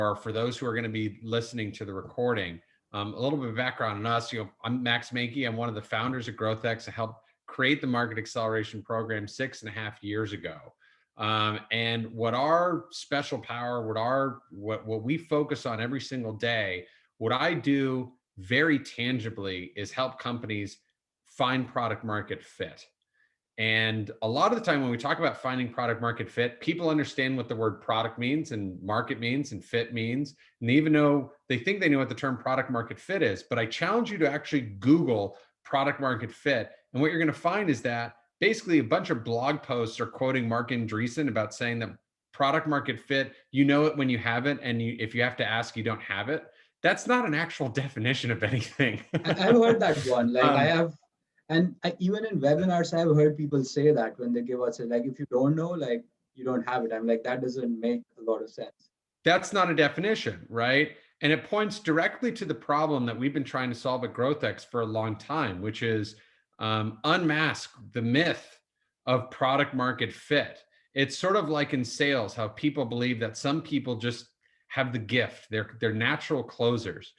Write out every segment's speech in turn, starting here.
or for those who are going to be listening to the recording, a little bit of background on us. I'm Max Menke. I'm one of the founders of GrowthX. I helped create the market acceleration program 6.5 years ago. And what our special power, what we focus on every single day, what I do very tangibly is help companies find product market fit. And a lot of the time when we talk about finding product market fit, people understand what the word product means and market means and fit means. And they even know, they think they know what the term product market fit is. But I challenge you to actually Google product market fit. And what you're going to find is that basically a bunch of blog posts are quoting Mark Andreessen about saying that product market fit, you know it when you have it. And if you have to ask, you don't have it. That's not an actual definition of anything. I've heard that one. Like I um, have, and even in webinars, I've heard people say that when they give us like, if you don't know, like you don't have it. I'm like, that doesn't make a lot of sense. That's not a definition, right? And it points directly to the problem that we've been trying to solve at GrowthX for a long time, which is unmask the myth of product market fit. It's sort of like in sales, how people believe that some people just have the gift. They're natural closers.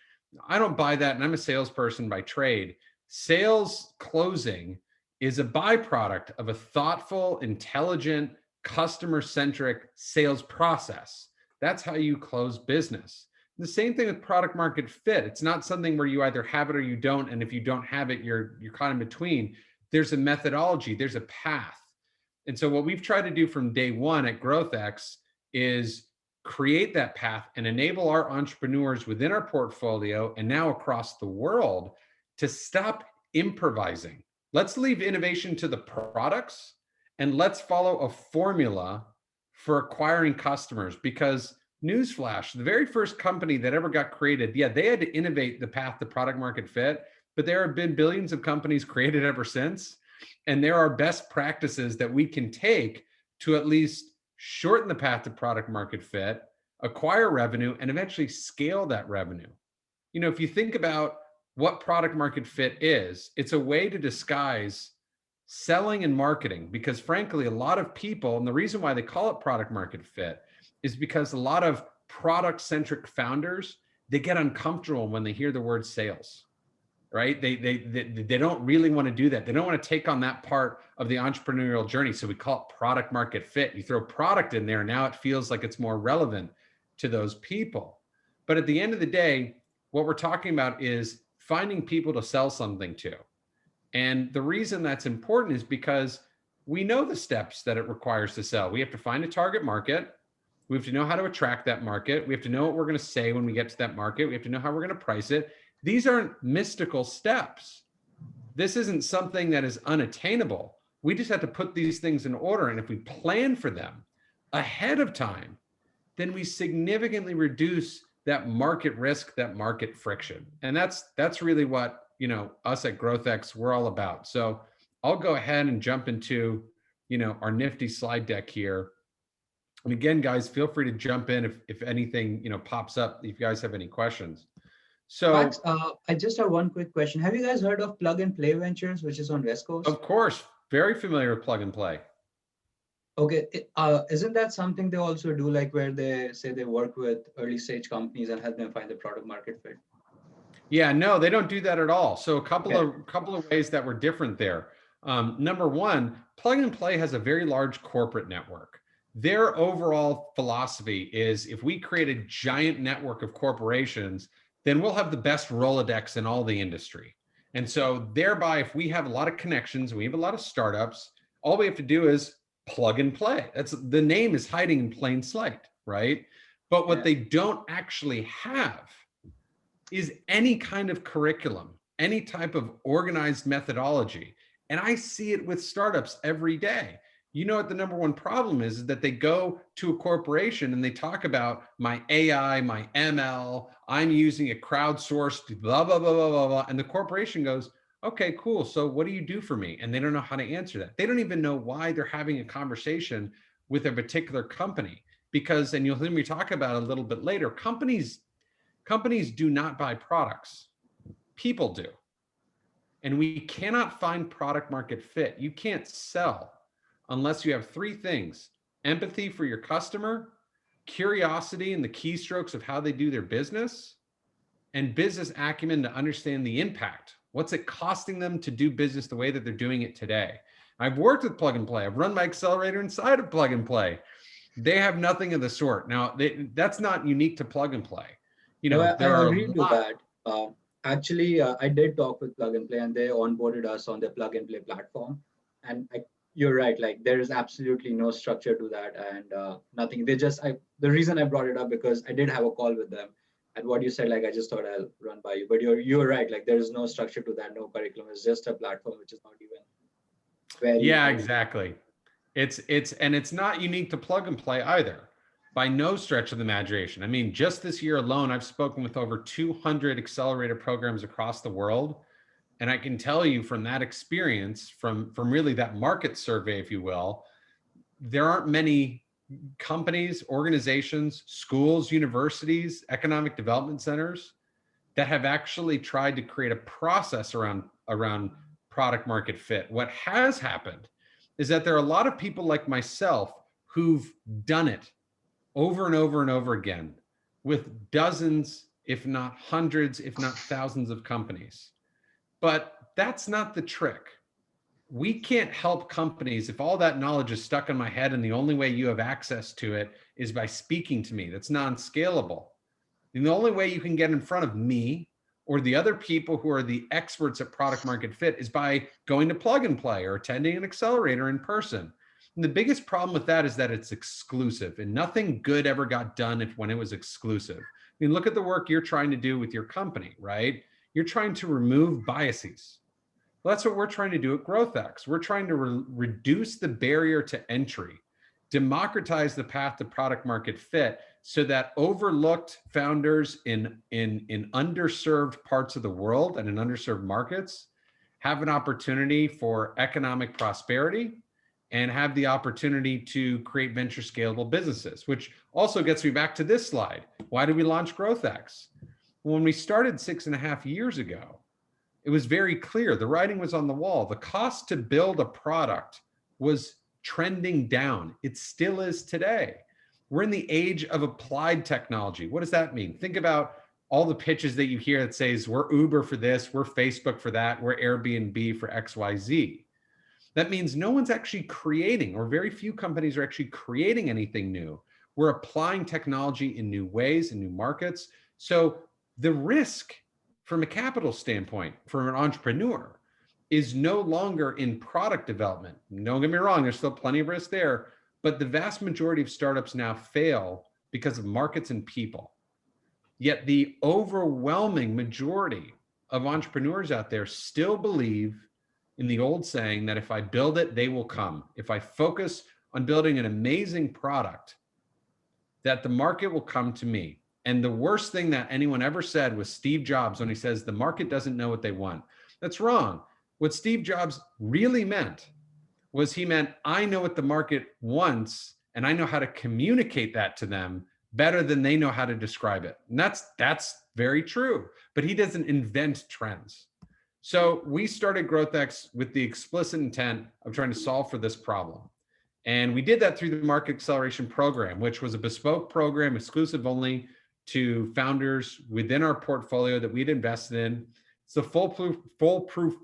I don't buy that, and I'm a salesperson by trade. Sales closing is a byproduct of a thoughtful, intelligent, customer-centric sales process. That's how you close business. The same thing with product market fit. It's not something where you either have it or you don't. And if you don't have it, you're caught in between. There's a methodology, there's a path. And so what we've tried to do from day one at GrowthX is create that path and enable our entrepreneurs within our portfolio and now across the world to stop improvising. Let's leave innovation to the products and let's follow a formula for acquiring customers. Because newsflash, the very first company that ever got created, yeah, they had to innovate the path to product market fit, but there have been billions of companies created ever since. And there are best practices that we can take to at least shorten the path to product market fit, acquire revenue, and eventually scale that revenue. If you think about what product market fit is, it's a way to disguise selling and marketing, because frankly, a lot of people, and the reason why they call it product market fit is because a lot of product centric founders, they get uncomfortable when they hear the word sales, right? They don't really want to do that. They don't want to take on that part of the entrepreneurial journey. So we call it product market fit. You throw product in there, now it feels like it's more relevant to those people. But at the end of the day, what we're talking about is finding people to sell something to. And the reason that's important is because we know the steps that it requires to sell. We have to find a target market. We have to know how to attract that market. We have to know what we're going to say when we get to that market. We have to know how we're going to price it. These aren't mystical steps. This isn't something that is unattainable. We just have to put these things in order. And if we plan for them ahead of time, then we significantly reduce that market risk, that market friction. And that's really what us at GrowthX, we're all about. So I'll go ahead and jump into, our nifty slide deck here. And again, guys, feel free to jump in if anything, pops up, if you guys have any questions. So Max, I just have one quick question. Have you guys heard of Plug and Play Ventures, which is on West Coast? of course, very familiar with Plug and Play. Okay, isn't that something they also do, like where they say they work with early stage companies and help them find the product market fit? Yeah, no, they don't do that at all. So a couple of ways that were different there. Number one, Plug and Play has a very large corporate network. Their overall philosophy is if we create a giant network of corporations, then we'll have the best Rolodex in all the industry. And so thereby, if we have a lot of connections, we have a lot of startups, all we have to do is plug and play. That's the name is hiding in plain sight, right? But what they don't actually have is any kind of curriculum, any type of organized methodology. And I see it with startups every day. You know what the number one problem is that they go to a corporation and they talk about my AI, my ML, I'm using a crowdsourced, blah, blah, blah, blah, blah, blah. And the corporation goes, okay, cool. So what do you do for me? And they don't know how to answer that. They don't even know why they're having a conversation with a particular company because, and you'll hear me talk about it a little bit later, companies do not buy products. People do. And we cannot find product market fit. You can't sell unless you have three things: empathy for your customer, curiosity and the keystrokes of how they do their business, and business acumen to understand the impact. What's it costing them to do business the way that they're doing it today? I've worked with Plug and Play. I've run my accelerator inside of Plug and Play. They have nothing of the sort. Now, that's not unique to Plug and Play. You No, know, I there are a agree to lot. that. Actually, I did talk with Plug and Play, and they onboarded us on their Plug and Play platform. And you're right, like there is absolutely no structure to that, and nothing. The reason I brought it up because I did have a call with them, and what you said, like I just thought I'll run by you. But you're right, like there is no structure to that, no curriculum. It's just a platform which is not even very Yeah, clear. exactly. It's not unique to Plug and Play either, by no stretch of the imagination. I mean, just this year alone, I've spoken with over 200 accelerator programs across the world. And I can tell you from that experience, from really that market survey, if you will, there aren't many companies, organizations, schools, universities, economic development centers that have actually tried to create a process around product market fit. What has happened is that there are a lot of people like myself who've done it over and over and over again with dozens, if not hundreds, if not thousands of companies. But that's not the trick. We can't help companies if all that knowledge is stuck in my head and the only way you have access to it is by speaking to me. That's non-scalable. And the only way you can get in front of me or the other people who are the experts at product market fit is by going to Plug and Play or attending an accelerator in person. And the biggest problem with that is that it's exclusive, and nothing good ever got done when it was exclusive. I mean, look at the work you're trying to do with your company, right? You're trying to remove biases. Well, that's what we're trying to do at GrowthX. We're trying to reduce the barrier to entry, democratize the path to product market fit so that overlooked founders in underserved parts of the world and in underserved markets have an opportunity for economic prosperity and have the opportunity to create venture scalable businesses, which also gets me back to this slide. Why did we launch GrowthX? When we started 6.5 years ago, it was very clear. The writing was on the wall. The cost to build a product was trending down. It still is today. We're in the age of applied technology. What does that mean? Think about all the pitches that you hear that says we're Uber for this, we're Facebook for that, we're Airbnb for XYZ. That means no one's actually creating, or very few companies are actually creating anything new. We're applying technology in new ways, in new markets. So the risk from a capital standpoint, from an entrepreneur, is no longer in product development. Don't get me wrong, there's still plenty of risk there, but the vast majority of startups now fail because of markets and people. Yet the overwhelming majority of entrepreneurs out there still believe in the old saying that if I build it, they will come. If I focus on building an amazing product, that the market will come to me. And the worst thing that anyone ever said was Steve Jobs when he says the market doesn't know what they want. That's wrong. What Steve Jobs really meant was he meant, I know what the market wants and I know how to communicate that to them better than they know how to describe it. And that's very true, but he doesn't invent trends. So we started GrowthX with the explicit intent of trying to solve for this problem. And we did that through the Market Acceleration Program, which was a bespoke program exclusive only to founders within our portfolio that we'd invested in. It's the foolproof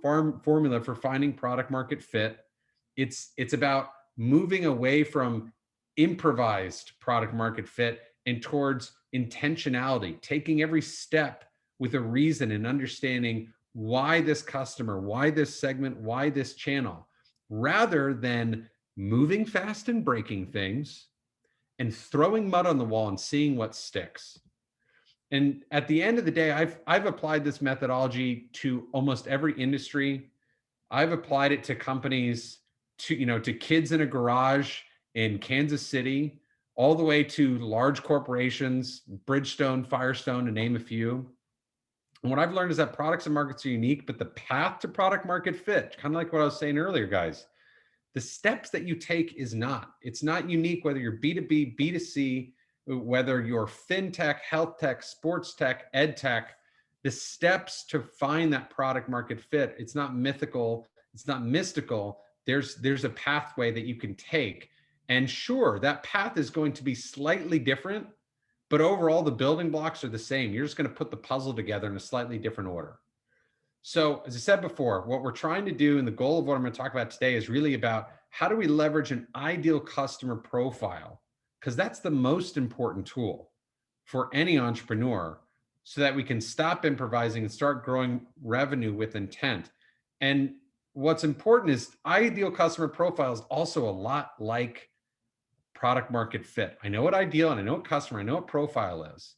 formula for finding product market fit. It's about moving away from improvised product market fit and towards intentionality, taking every step with a reason and understanding why this customer, why this segment, why this channel, rather than moving fast and breaking things and throwing mud on the wall and seeing what sticks. And at the end of the day, I've applied this methodology to almost every industry. I've applied it to companies, to kids in a garage in Kansas City, all the way to large corporations, Bridgestone, Firestone, to name a few. And what I've learned is that products and markets are unique, but the path to product market fit, kind of like what I was saying earlier, guys, the steps that you take is not. It's not unique whether you're B2B, B2C, whether you're fintech, health tech, sports tech, ed tech. The steps to find that product market fit, it's not mythical, it's not mystical. There's a pathway that you can take. And sure, that path is going to be slightly different, but overall the building blocks are the same. You're just going to put the puzzle together in a slightly different order. So as I said before, what we're trying to do and the goal of what I'm going to talk about today is really about how do we leverage an ideal customer profile? Because that's the most important tool for any entrepreneur so that we can stop improvising and start growing revenue with intent. And what's important is ideal customer profile is also a lot like product market fit. I know what ideal and I know what customer, I know what profile is.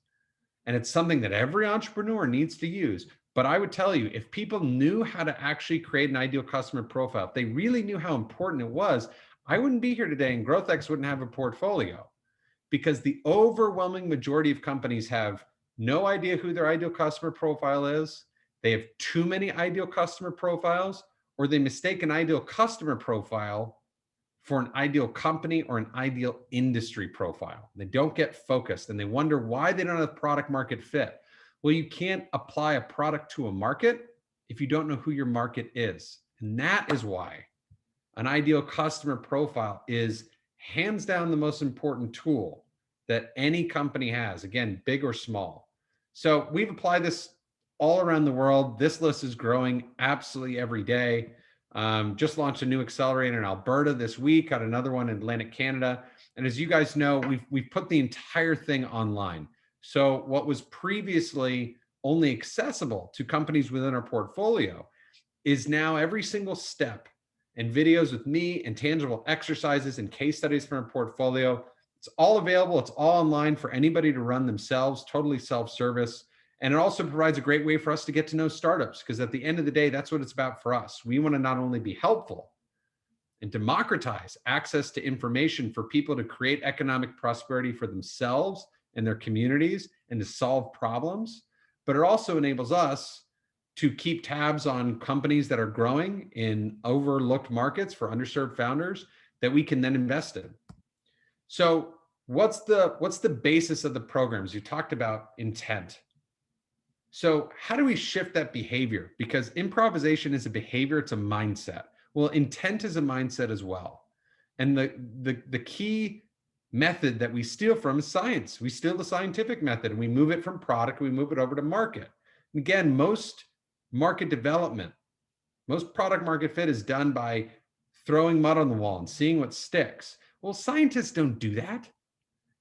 And it's something that every entrepreneur needs to use. But I would tell you, if people knew how to actually create an ideal customer profile, if they really knew how important it was, I wouldn't be here today and GrowthX wouldn't have a portfolio, because the overwhelming majority of companies have no idea who their ideal customer profile is. They have too many ideal customer profiles, or they mistake an ideal customer profile for an ideal company or an ideal industry profile. They don't get focused and they wonder why they don't have product market fit. Well, you can't apply a product to a market if you don't know who your market is. And that is why an ideal customer profile is hands down the most important tool that any company has, again, big or small. So we've applied this all around the world. This list is growing absolutely every day. Just launched a new accelerator in Alberta this week, got another one in Atlantic Canada. And as you guys know, we've put the entire thing online. So what was previously only accessible to companies within our portfolio is now every single step and videos with me and tangible exercises and case studies from our portfolio. It's all available. It's all online for anybody to run themselves, totally self-service. And it also provides a great way for us to get to know startups, because at the end of the day, that's what it's about for us. We want to not only be helpful and democratize access to information for people to create economic prosperity for themselves and their communities and to solve problems, but it also enables us to keep tabs on companies that are growing in overlooked markets for underserved founders that we can then invest in. So what's the basis of the programs? You talked about intent. So how do we shift that behavior? Because improvisation is a behavior, it's a mindset. Well, intent is a mindset as well. And the key method that we steal from is science. We steal the scientific method and we move it from product, we move it over to market. And again, most market development, most product market fit is done by throwing mud on the wall and seeing what sticks. Well, scientists don't do that.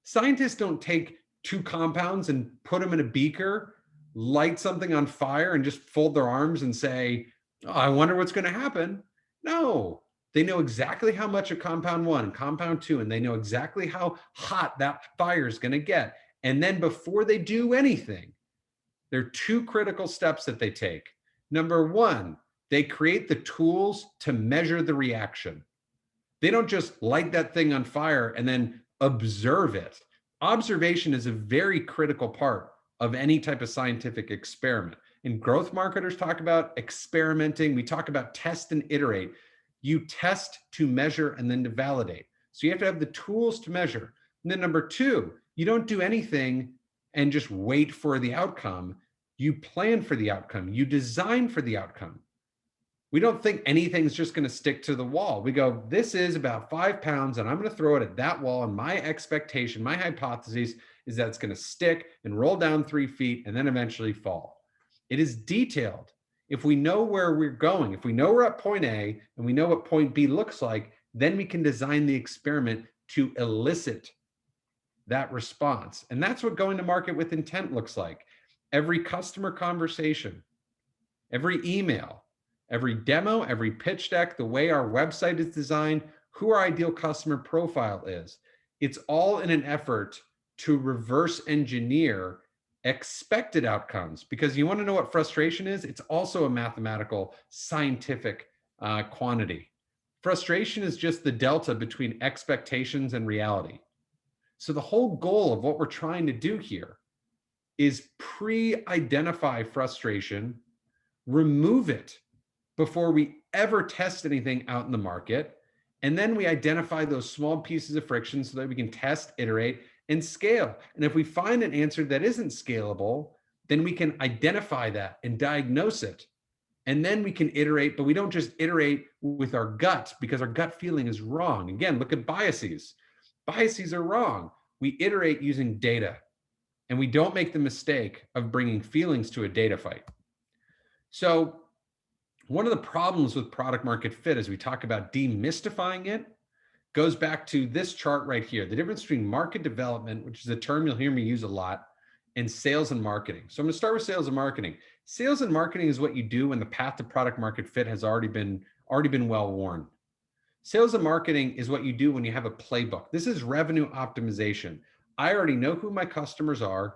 Scientists don't take two compounds and put them in a beaker, light something on fire and just fold their arms and say, oh, I wonder what's going to happen. No, they know exactly how much of compound one and compound two, and they know exactly how hot that fire is going to get. And then before they do anything, there are two critical steps that they take. Number one, they create the tools to measure the reaction. They don't just light that thing on fire and then observe it. Observation is a very critical part of any type of scientific experiment. And growth marketers talk about experimenting. We talk about test and iterate. You test to measure and then to validate. So you have to have the tools to measure. And then number two, you don't do anything and just wait for the outcome. You plan for the outcome. You design for the outcome. We don't think anything's just going to stick to the wall. We go, this is about 5 pounds and I'm going to throw it at that wall. And my expectation, my hypothesis is that it's going to stick and roll down 3 feet and then eventually fall. It is detailed. If we know where we're going, if we know we're at point A and we know what point B looks like, then we can design the experiment to elicit that response. And that's what going to market with intent looks like. Every customer conversation, every email, every demo, every pitch deck, the way our website is designed, who our ideal customer profile is. It's all in an effort to reverse engineer expected outcomes, because you want to know what frustration is? It's also a mathematical, scientific quantity. Frustration is just the delta between expectations and reality. So the whole goal of what we're trying to do here is pre-identify frustration, remove it before we ever test anything out in the market. And then we identify those small pieces of friction so that we can test, iterate, and scale. And if we find an answer that isn't scalable, then we can identify that and diagnose it. And then we can iterate, but we don't just iterate with our gut, because our gut feeling is wrong. Again, look at biases. biases are wrong. We iterate using data, and we don't make the mistake of bringing feelings to a data fight. So one of the problems with product market fit, as we talk about demystifying it, goes back to this chart right here, the difference between market development, which is a term you'll hear me use a lot, and sales and marketing. So I'm going to start with sales and marketing. Sales and marketing is what you do when the path to product market fit has already been well worn. Sales and marketing is what you do when you have a playbook. This is revenue optimization. I already know who my customers are.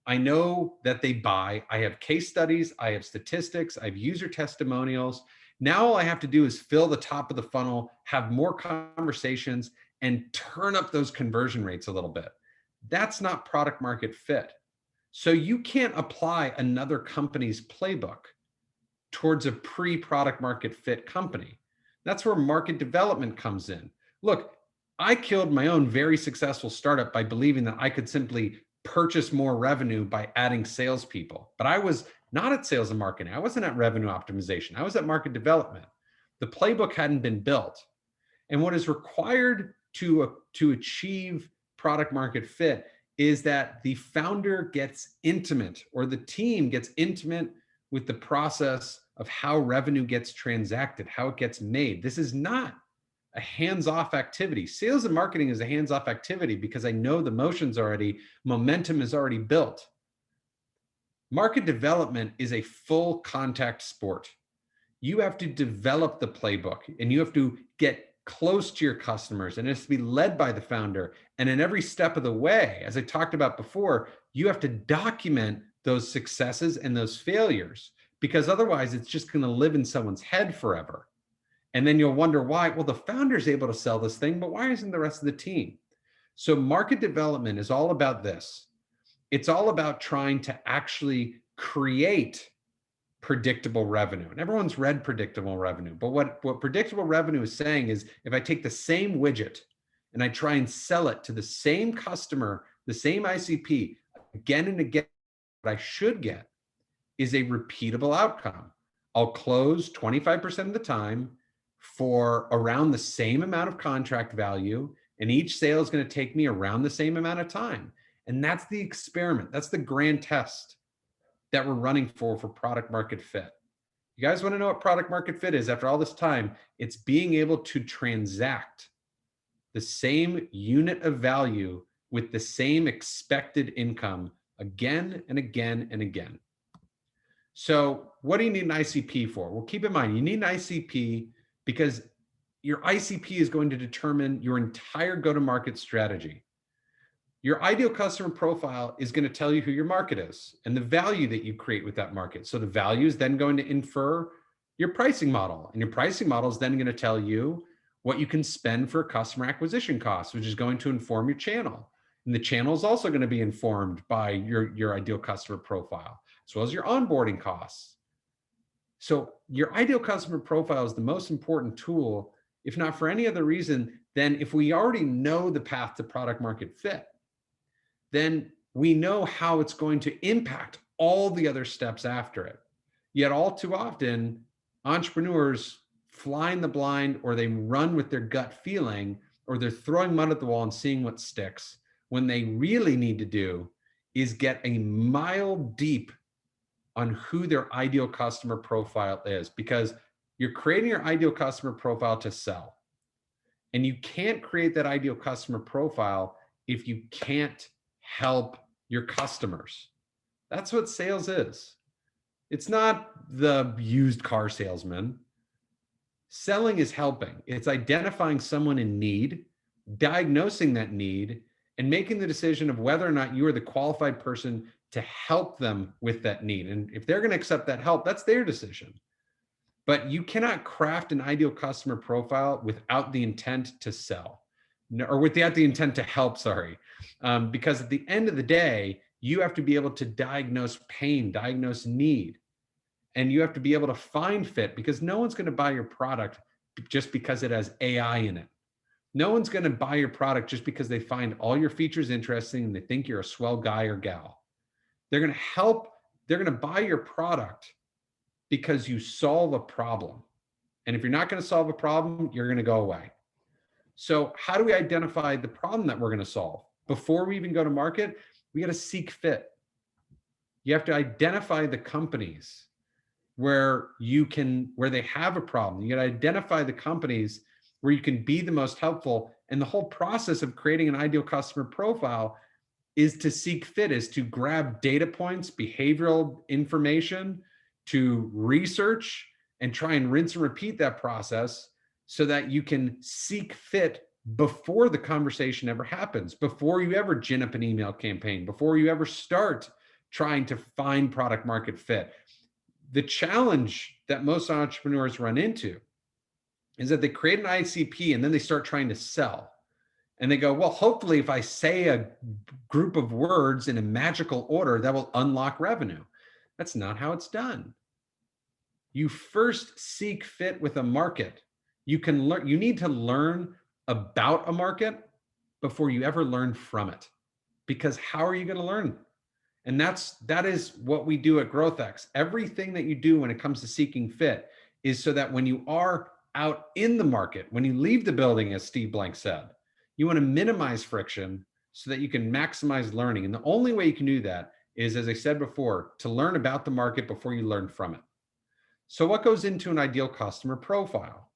I know that they buy. I have case studies. I have statistics. I have user testimonials. Now all I have to do is fill the top of the funnel, have more conversations, and turn up those conversion rates a little bit. That's not product market fit. So you can't apply another company's playbook towards a pre-product market fit company. That's where market development comes in. Look, I killed my own very successful startup by believing that I could simply purchase more revenue by adding salespeople. But I was not at sales and marketing. I wasn't at revenue optimization. I was at market development. The playbook hadn't been built. And what is required to achieve product market fit is that the founder gets intimate, or the team gets intimate with the process of how revenue gets transacted, how it gets made. This is not a hands-off activity. Sales and marketing is a hands-off activity because I know the motion's already, momentum is already built. Market development is a full contact sport. You have to develop the playbook, and you have to get close to your customers, and it has to be led by the founder. And in every step of the way, as I talked about before, you have to document those successes and those failures, because otherwise it's just going to live in someone's head forever. And then you'll wonder why. Well, the founder's able to sell this thing, but why isn't the rest of the team? So market development is all about this. It's all about trying to actually create predictable revenue. And everyone's read predictable revenue. But what predictable revenue is saying is, if I take the same widget and I try and sell it to the same customer, the same ICP again and again, what I should get is a repeatable outcome. I'll close 25% of the time for around the same amount of contract value, and each sale is going to take me around the same amount of time. And that's the experiment. That's the grand test that we're running for product market fit. You guys want to know what product market fit is after all this time? It's being able to transact the same unit of value with the same expected income again and again and again. So what do you need an ICP for? Well, keep in mind, you need an ICP because your ICP is going to determine your entire go-to-market strategy. Your ideal customer profile is going to tell you who your market is and the value that you create with that market. So the value is then going to infer your pricing model, and your pricing model is then going to tell you what you can spend for customer acquisition costs, which is going to inform your channel. And the channel is also going to be informed by your ideal customer profile, as well as your onboarding costs. So your ideal customer profile is the most important tool, if not for any other reason, than if we already know the path to product market fit, then we know how it's going to impact all the other steps after it. Yet all too often, entrepreneurs fly in the blind, or they run with their gut feeling, or they're throwing mud at the wall and seeing what sticks, when they really need to do is get a mile deep on who their ideal customer profile is, because you're creating your ideal customer profile to sell. And you can't create that ideal customer profile if you can't help your customers. That's what sales is. It's not the used car salesman. Selling is helping. It's identifying someone in need, diagnosing that need, and making the decision of whether or not you are the qualified person to help them with that need. And if they're going to accept that help, that's their decision. But you cannot craft an ideal customer profile without the intent to sell, or without the intent to help, sorry. Because at the end of the day, you have to be able to diagnose pain, diagnose need, and you have to be able to find fit, because no one's going to buy your product just because it has AI in it. No one's going to buy your product just because they find all your features interesting and they think you're a swell guy or gal. They're going to buy your product because you solve a problem. And if you're not going to solve a problem, you're going to go away. So how do we identify the problem that we're going to solve? Before we even go to market, we got to seek fit. You have to identify the companies where they have a problem. You got to identify the companies where you can be the most helpful. And the whole process of creating an ideal customer profile is to seek fit, is to grab data points, behavioral information, to research and try and rinse and repeat that process so that you can seek fit before the conversation ever happens, before you ever gin up an email campaign, before you ever start trying to find product market fit. The challenge that most entrepreneurs run into is that they create an ICP and then they start trying to sell. And they go, well, hopefully if I say a group of words in a magical order, that will unlock revenue. That's not how it's done. You first seek fit with a market. You need to learn about a market before you ever learn from it. Because how are you going to learn? And that is what we do at GrowthX. Everything that you do when it comes to seeking fit is so that when you are out in the market, when you leave the building, as Steve Blank said, you want to minimize friction so that you can maximize learning. And the only way you can do that is, as I said before, to learn about the market before you learn from it. So what goes into an ideal customer profile?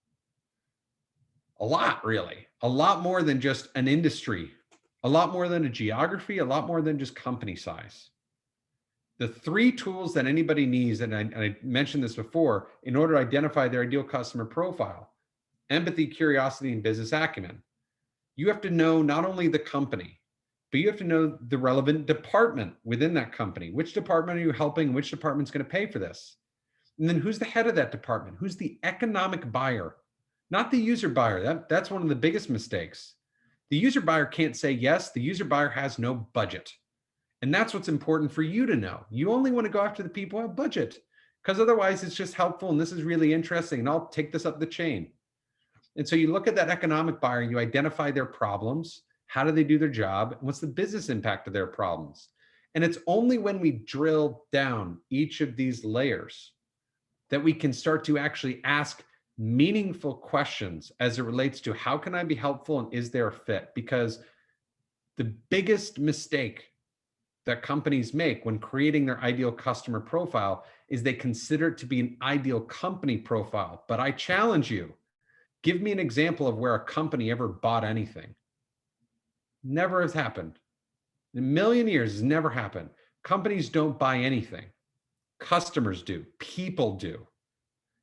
A lot, really. A lot more than just an industry, a lot more than a geography, a lot more than just company size. The three tools that anybody needs, and I mentioned this before, in order to identify their ideal customer profile: empathy, curiosity, and business acumen. You have to know not only the company, but you have to know the relevant department within that company. Which department are you helping? Which department's going to pay for this? And then who's the head of that department? Who's the economic buyer? Not the user buyer. That's one of the biggest mistakes. The user buyer can't say yes. The user buyer has no budget. And that's what's important for you to know. You only want to go after the people who have budget, because otherwise it's just helpful and this is really interesting and I'll take this up the chain. And so you look at that economic buyer, you identify their problems. How do they do their job? And what's the business impact of their problems? And it's only when we drill down each of these layers that we can start to actually ask meaningful questions as it relates to how can I be helpful and is there a fit? Because the biggest mistake that companies make when creating their ideal customer profile is they consider it to be an ideal company profile. But I challenge you, give me an example of where a company ever bought anything. Never has happened. In a million years, it's never happened. Companies don't buy anything. Customers do. People do.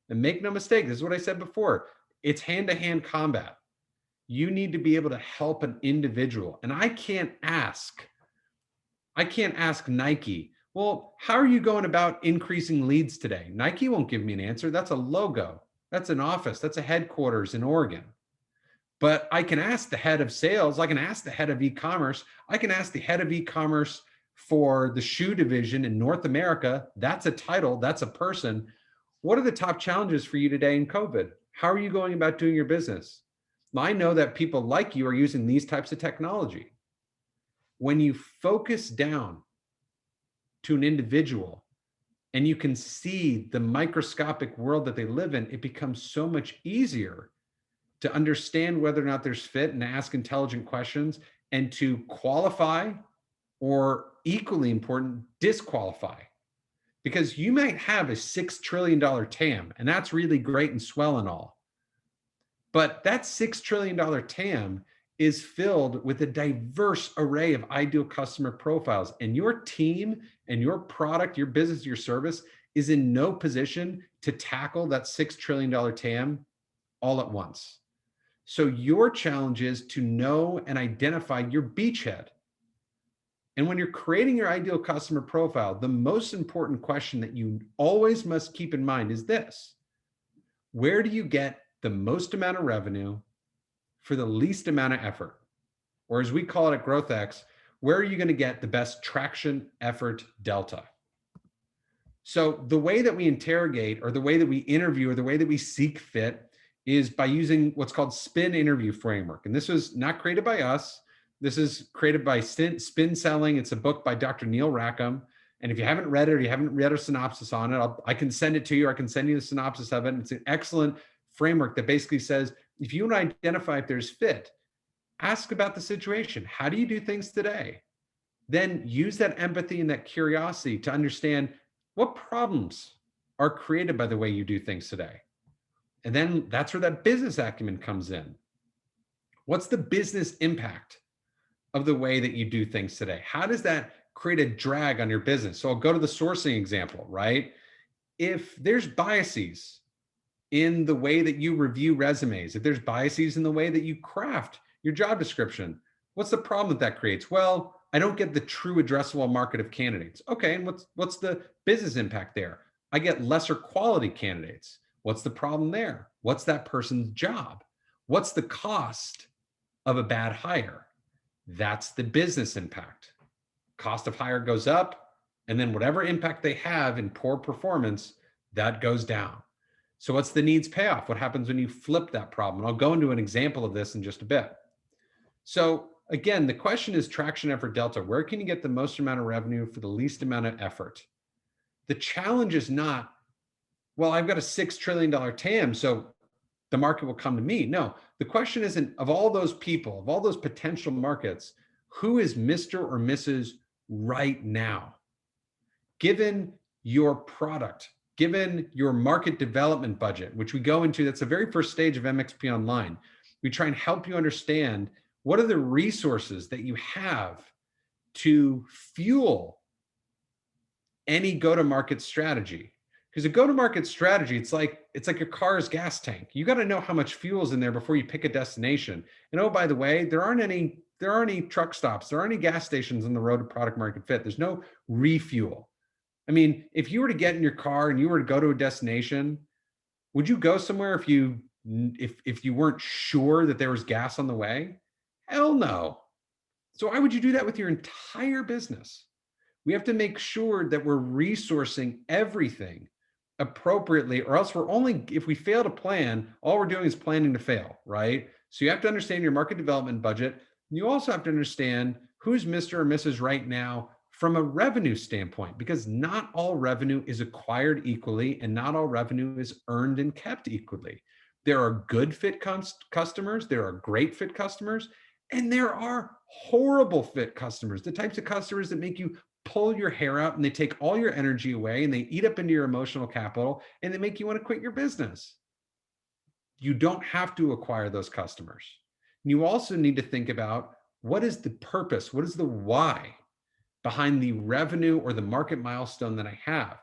And make no mistake, this is what I said before. It's hand-to-hand combat. You need to be able to help an individual. And I can't ask Nike, well, how are you going about increasing leads today? Nike won't give me an answer. That's a logo. That's an office. That's a headquarters in Oregon. But I can ask the head of sales. I can ask the head of e-commerce. I can ask the head of e-commerce for the shoe division in North America. That's a title. That's a person. What are the top challenges for you today in COVID? How are you going about doing your business? I know that people like you are using these types of technology. When you focus down to an individual and you can see the microscopic world that they live in, it becomes so much easier to understand whether or not there's fit and ask intelligent questions and to qualify, or equally important, disqualify. Because you might have a $6 trillion TAM, and that's really great and swell and all. But that $6 trillion TAM is filled with a diverse array of ideal customer profiles. And your team and your product, your business, your service is in no position to tackle that $6 trillion TAM all at once. So your challenge is to know and identify your beachhead. And when you're creating your ideal customer profile, the most important question that you always must keep in mind is this: where do you get the most amount of revenue for the least amount of effort? Or as we call it at GrowthX, where are you going to get the best traction effort delta? So the way that we interrogate, or the way that we interview, or the way that we seek fit is by using what's called spin interview framework. And this was not created by us. This is created by Spin Selling. It's a book by Dr. Neil Rackham. And if you haven't read it, or you haven't read a synopsis on it, I can send it to you, or I can send you the synopsis of it. It's an excellent framework that basically says If you want to identify if there's fit, ask about the situation. How do you do things today? Then use that empathy and that curiosity to understand what problems are created by the way you do things today. And then that's where that business acumen comes in. What's the business impact of the way that you do things today? How does that create a drag on your business? So I'll go to the sourcing example, right? If there's biases in the way that you review resumes, if there's biases in the way that you craft your job description, what's the problem that creates? Well, I don't get the true addressable market of candidates. Okay, and what's the business impact there? I get lesser quality candidates. What's the problem there? What's that person's job? What's the cost of a bad hire? That's the business impact. Cost of hire goes up, and then whatever impact they have in poor performance, that goes down. So what's the needs payoff? What happens when you flip that problem? And I'll go into an example of this in just a bit. So again, the question is traction effort delta. Where can you get the most amount of revenue for the least amount of effort? The challenge is not, well, I've got a $6 trillion TAM, so the market will come to me. No, the question isn't, of all those people, of all those potential markets, who is Mr. or Mrs. right now? Given your product, given your market development budget, which we go into, that's the very first stage of MXP Online. We try and help you understand what are the resources that you have to fuel any go-to-market strategy. Because a go-to-market strategy, it's like your car's gas tank. You got to know how much fuel's in there before you pick a destination. And oh, by the way, there aren't any truck stops, there aren't any gas stations on the road to product market fit. There's no refuel. I mean, if you were to get in your car and you were to go to a destination, would you go somewhere if you weren't sure that there was gas on the way? Hell no. So why would you do that with your entire business? We have to make sure that we're resourcing everything appropriately, or else if we fail to plan, all we're doing is planning to fail, right? So you have to understand your market development budget. You also have to understand who's Mr. or Mrs. right now from a revenue standpoint, because not all revenue is acquired equally and not all revenue is earned and kept equally. There are good fit customers, there are great fit customers, and there are horrible fit customers, the types of customers that make you pull your hair out and they take all your energy away and they eat up into your emotional capital and they make you want to quit your business. You don't have to acquire those customers. And you also need to think about, what is the purpose? What is the why behind the revenue or the market milestone that I have?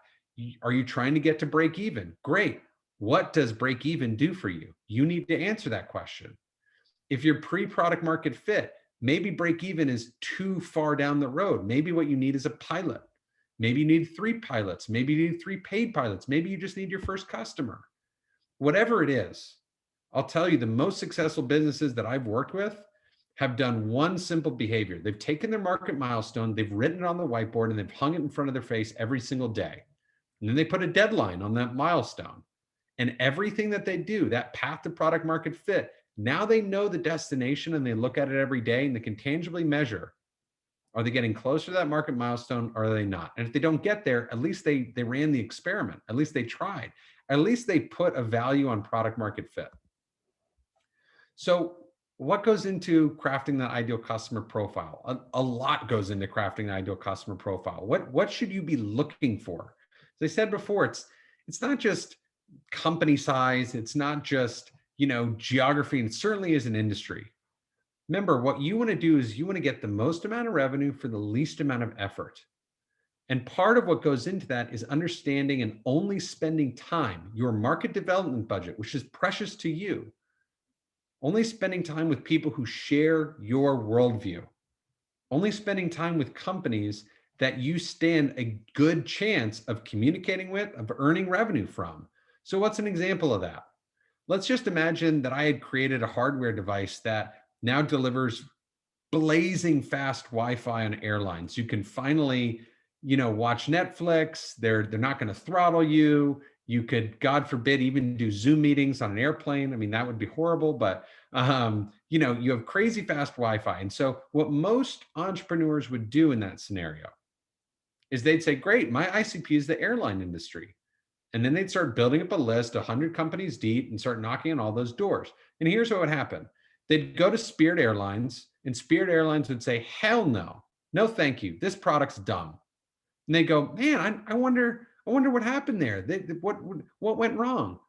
Are you trying to get to break even? Great. What does break even do for you? You need to answer that question. If you're pre-product market fit, maybe break even is too far down the road. Maybe what you need is a pilot. Maybe you need 3 pilots. Maybe you need 3 paid pilots. Maybe you just need your first customer. Whatever it is, I'll tell you, the most successful businesses that I've worked with have done one simple behavior. They've taken their market milestone, they've written it on the whiteboard, and they've hung it in front of their face every single day. And then they put a deadline on that milestone. And everything that they do, that path to product market fit, now they know the destination and they look at it every day and they can tangibly measure, are they getting closer to that market milestone or are they not? And if they don't get there, at least they ran the experiment. At least they tried. At least they put a value on product market fit. So what goes into crafting that ideal customer profile? A lot goes into crafting the ideal customer profile. What should you be looking for? As I said before, it's not just company size. It's not just, geography, and it certainly is an industry. Remember, what you want to do is you want to get the most amount of revenue for the least amount of effort. And part of what goes into that is understanding and only spending time, your market development budget, which is precious to you, only spending time with people who share your worldview, only spending time with companies that you stand a good chance of communicating with, of earning revenue from. So what's an example of that? Let's just imagine that I had created a hardware device that now delivers blazing fast Wi-Fi on airlines. You can finally, watch Netflix. They're not going to throttle you. You could, God forbid, even do Zoom meetings on an airplane. I mean, that would be horrible, but you have crazy fast Wi-Fi. And so what most entrepreneurs would do in that scenario is they'd say, great, my ICP is the airline industry. And then they'd start building up a list, 100 companies deep, and start knocking on all those doors. And here's what would happen. They'd go to Spirit Airlines, and Spirit Airlines would say, hell no, no, thank you. This product's dumb. And they go, man, I wonder what happened there. What went wrong?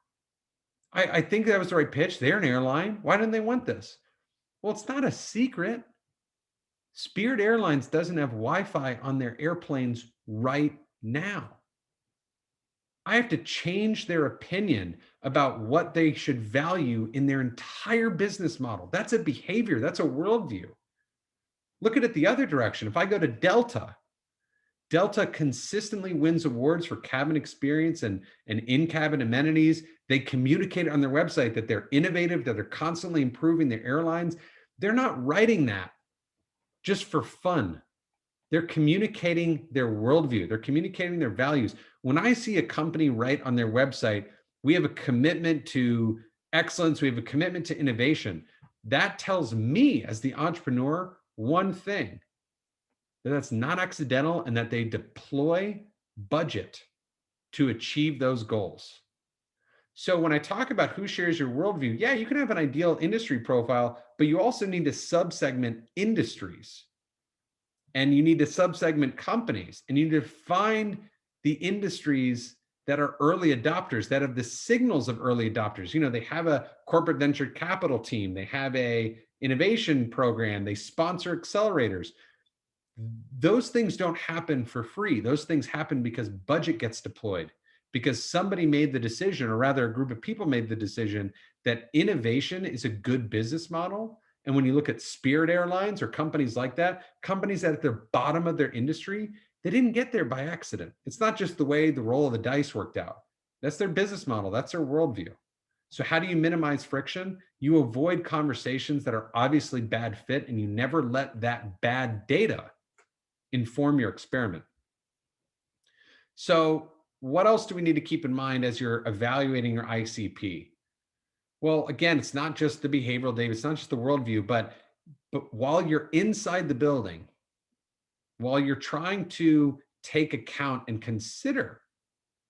I think that was the right pitch. They're an airline. Why didn't they want this? Well, it's not a secret. Spirit Airlines doesn't have Wi-Fi on their airplanes right now. I have to change their opinion about what they should value in their entire business model. That's a behavior. That's a worldview. Look at it the other direction. If I go to Delta, Delta consistently wins awards for cabin experience and in-cabin amenities. They communicate on their website that they're innovative, that they're constantly improving their airlines. They're not writing that just for fun. They're communicating their worldview. They're communicating their values. When I see a company write on their website, we have a commitment to excellence, we have a commitment to innovation, that tells me as the entrepreneur one thing, that that's not accidental and that they deploy budget to achieve those goals. So when I talk about who shares your worldview, yeah, you can have an ideal industry profile, but you also need to subsegment industries. And you need to subsegment companies, and you need to find the industries that are early adopters, that have the signals of early adopters. You know, they have a corporate venture capital team, they have a innovation program, they sponsor accelerators. Those things don't happen for free. Those things happen because budget gets deployed, because somebody made the decision, or rather a group of people made the decision that innovation is a good business model. And when you look at Spirit Airlines or companies like that, companies that at the bottom of their industry, they didn't get there by accident. It's not just the way the roll of the dice worked out. That's their business model. That's their worldview. So how do you minimize friction? You avoid conversations that are obviously bad fit, and you never let that bad data inform your experiment. So what else do we need to keep in mind as you're evaluating your ICP? Well, again, it's not just the behavioral data, it's not just the worldview, but while you're inside the building, while you're trying to take account and consider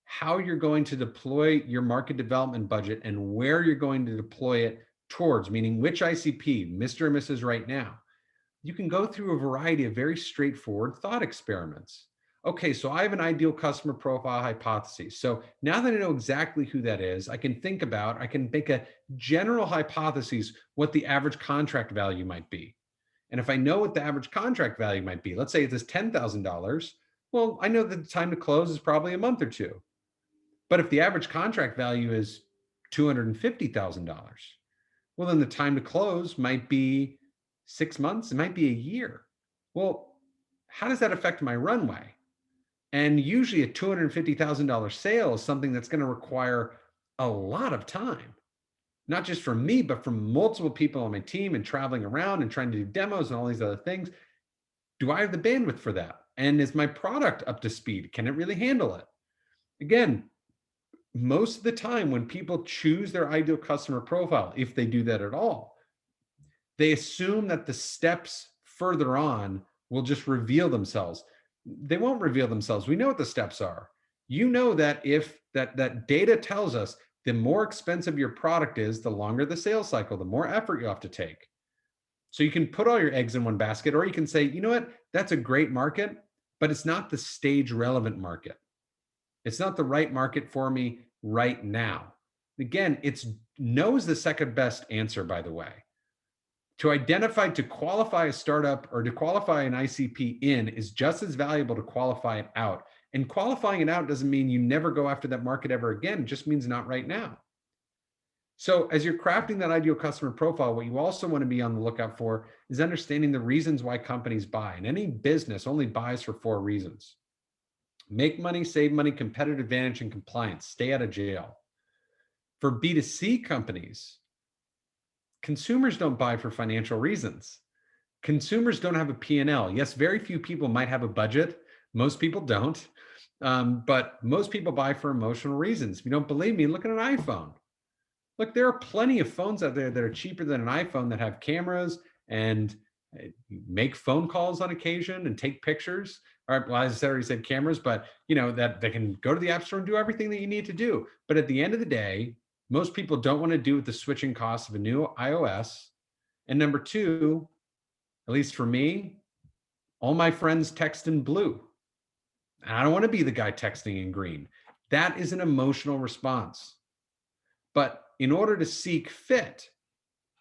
how you're going to deploy your market development budget and where you're going to deploy it towards, meaning which ICP, Mr. and Mrs. right now, you can go through a variety of very straightforward thought experiments. Okay, so I have an ideal customer profile hypothesis. So now that I know exactly who that is, I can make a general hypothesis what the average contract value might be. And if I know what the average contract value might be, let's say it's $10,000, well, I know that the time to close is probably a month or two. But if the average contract value is $250,000, well, then the time to close might be 6 months, it might be a year. Well, how does that affect my runway? And usually a $250,000 sale is something that's going to require a lot of time, not just from me, but from multiple people on my team and traveling around and trying to do demos and all these other things. Do I have the bandwidth for that? And is my product up to speed? Can it really handle it? Again, most of the time when people choose their ideal customer profile, if they do that at all, they assume that the steps further on will just reveal themselves. They won't reveal themselves. We know what the steps are. You know that if that data tells us the more expensive your product is, the longer the sales cycle, the more effort you have to take. So you can put all your eggs in one basket, or you can say, you know what, that's a great market, but it's not the stage relevant market. It's not the right market for me right now. Again, it's no is the second best answer, by the way. To qualify a startup or to qualify an ICP in is just as valuable to qualify it out. And qualifying it out doesn't mean you never go after that market ever again. It just means not right now. So as you're crafting that ideal customer profile, what you also want to be on the lookout for is understanding the reasons why companies buy. And any business only buys for 4 reasons: make money, save money, competitive advantage, and compliance. Stay out of jail. For B2C companies, consumers don't buy for financial reasons. Consumers don't have a P&L. Yes, very few people might have a budget. Most people don't. But most people buy for emotional reasons. If you don't believe me, look at an iPhone. Look, there are plenty of phones out there that are cheaper than an iPhone that have cameras and make phone calls on occasion and take pictures. All right, well, as I already said, cameras, but that they can go to the App Store and do everything that you need to do. But at the end of the day, most people don't want to do with the switching costs of a new iOS. And number two, at least for me, all my friends text in blue. And I don't want to be the guy texting in green. That is an emotional response. But in order to seek fit,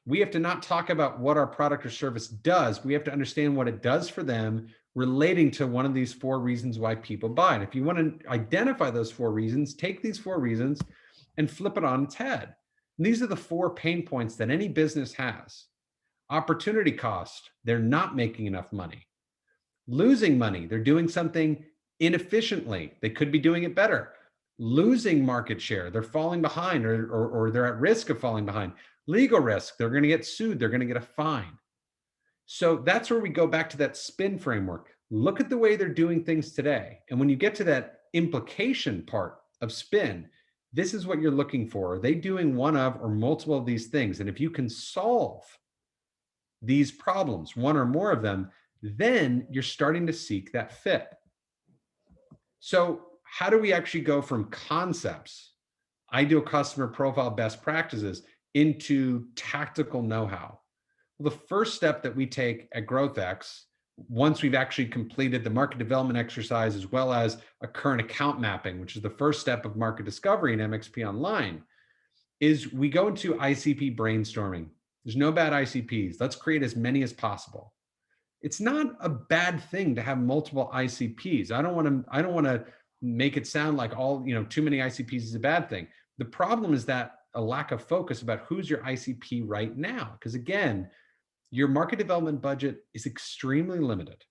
we have to not talk about what our product or service does. We have to understand what it does for them relating to one of these 4 reasons why people buy. And if you want to identify those 4 reasons, take these 4 reasons and flip it on its head. And these are the 4 pain points that any business has. Opportunity cost, they're not making enough money. Losing money, they're doing something inefficiently. They could be doing it better. Losing market share, they're falling behind or they're at risk of falling behind. Legal risk, they're going to get sued, they're going to get a fine. So that's where we go back to that spin framework. Look at the way they're doing things today. And when you get to that implication part of spin, this is what you're looking for. Are they doing one of or multiple of these things? And if you can solve these problems, one or more of them, then you're starting to seek that fit. So how do we actually go from concepts, ideal customer profile, best practices, into tactical know-how? Well, the first step that we take at GrowthX, once we've actually completed the market development exercise, as well as a current account mapping, which is the first step of market discovery in MXP Online, is we go into ICP brainstorming. There's no bad ICPs. Let's create as many as possible. It's not a bad thing to have multiple ICPs. I don't want to make it sound like too many ICPs is a bad thing. The problem is that a lack of focus about who's your ICP right now. Because again, your market development budget is extremely limited.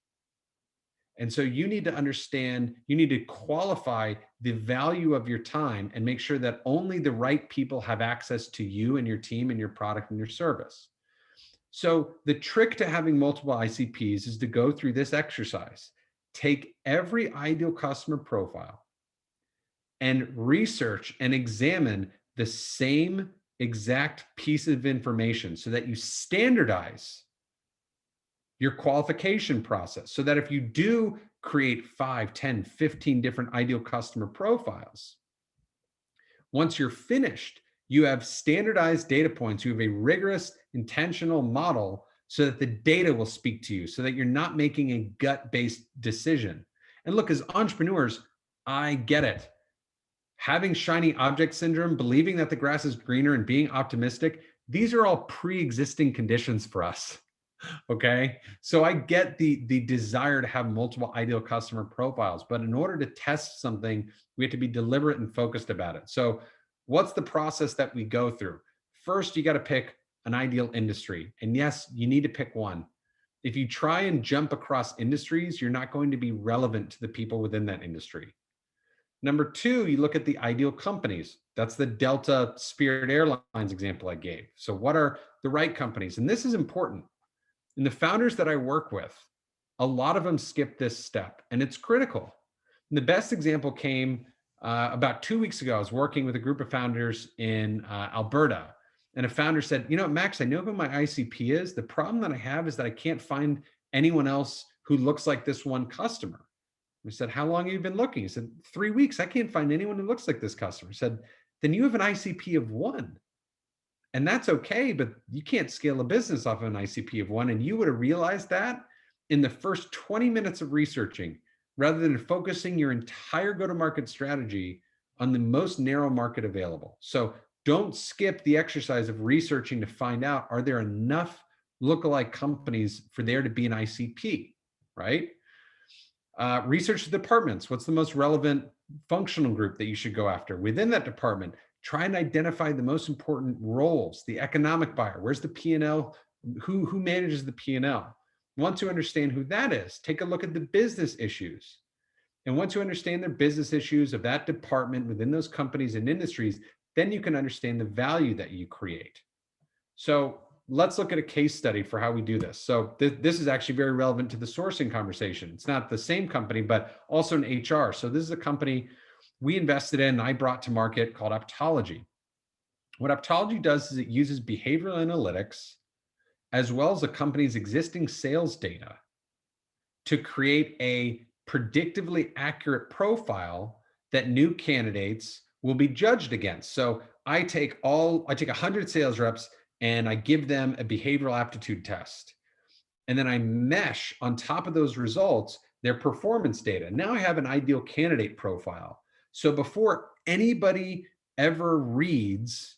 And so you need to understand, you need to qualify the value of your time and make sure that only the right people have access to you and your team and your product and your service. So the trick to having multiple ICPs is to go through this exercise. Take every ideal customer profile and research and examine the same exact piece of information so that you standardize your qualification process, so that if you do create 5, 10, 15 different ideal customer profiles, once you're finished, you have standardized data points, you have a rigorous, intentional model so that the data will speak to you, so that you're not making a gut-based decision. And look, as entrepreneurs, I get it. Having shiny object syndrome, believing that the grass is greener, and being optimistic, these are all pre-existing conditions for us. Okay. So I get the desire to have multiple ideal customer profiles, but in order to test something, we have to be deliberate and focused about it. So what's the process that we go through? First, you got to pick an ideal industry. And yes, you need to pick one. If you try and jump across industries, you're not going to be relevant to the people within that industry. Number 2, you look at the ideal companies. That's the Delta Spirit Airlines example I gave. So what are the right companies? And this is important. And the founders that I work with, a lot of them skip this step, and it's critical. And the best example came about 2 weeks ago. I was working with a group of founders in Alberta, and a founder said, Max, I know who my ICP is. The problem that I have is that I can't find anyone else who looks like this one customer. We said, how long have you been looking? He said, 3 weeks. I can't find anyone who looks like this customer. I said, then you have an ICP of 1. And that's okay, but you can't scale a business off of an ICP of 1. And you would have realized that in the first 20 minutes of researching, rather than focusing your entire go-to-market strategy on the most narrow market available. So don't skip the exercise of researching to find out, are there enough lookalike companies for there to be an ICP, right? Research the departments. What's the most relevant functional group that you should go after within that department? Try and identify the most important roles, the economic buyer. Where's the P&L? Who manages the P&L? Once you understand who that is, take a look at the business issues. And once you understand the business issues of that department within those companies and industries, then you can understand the value that you create. So let's look at a case study for how we do this. So this is actually very relevant to the sourcing conversation. It's not the same company, but also in HR. So this is a company we invested in, I brought to market, called Optology. What Optology does is it uses behavioral analytics as well as a company's existing sales data to create a predictively accurate profile that new candidates will be judged against. So I take 100 sales reps and I give them a behavioral aptitude test. And then I mesh on top of those results their performance data. Now I have an ideal candidate profile. So before anybody ever reads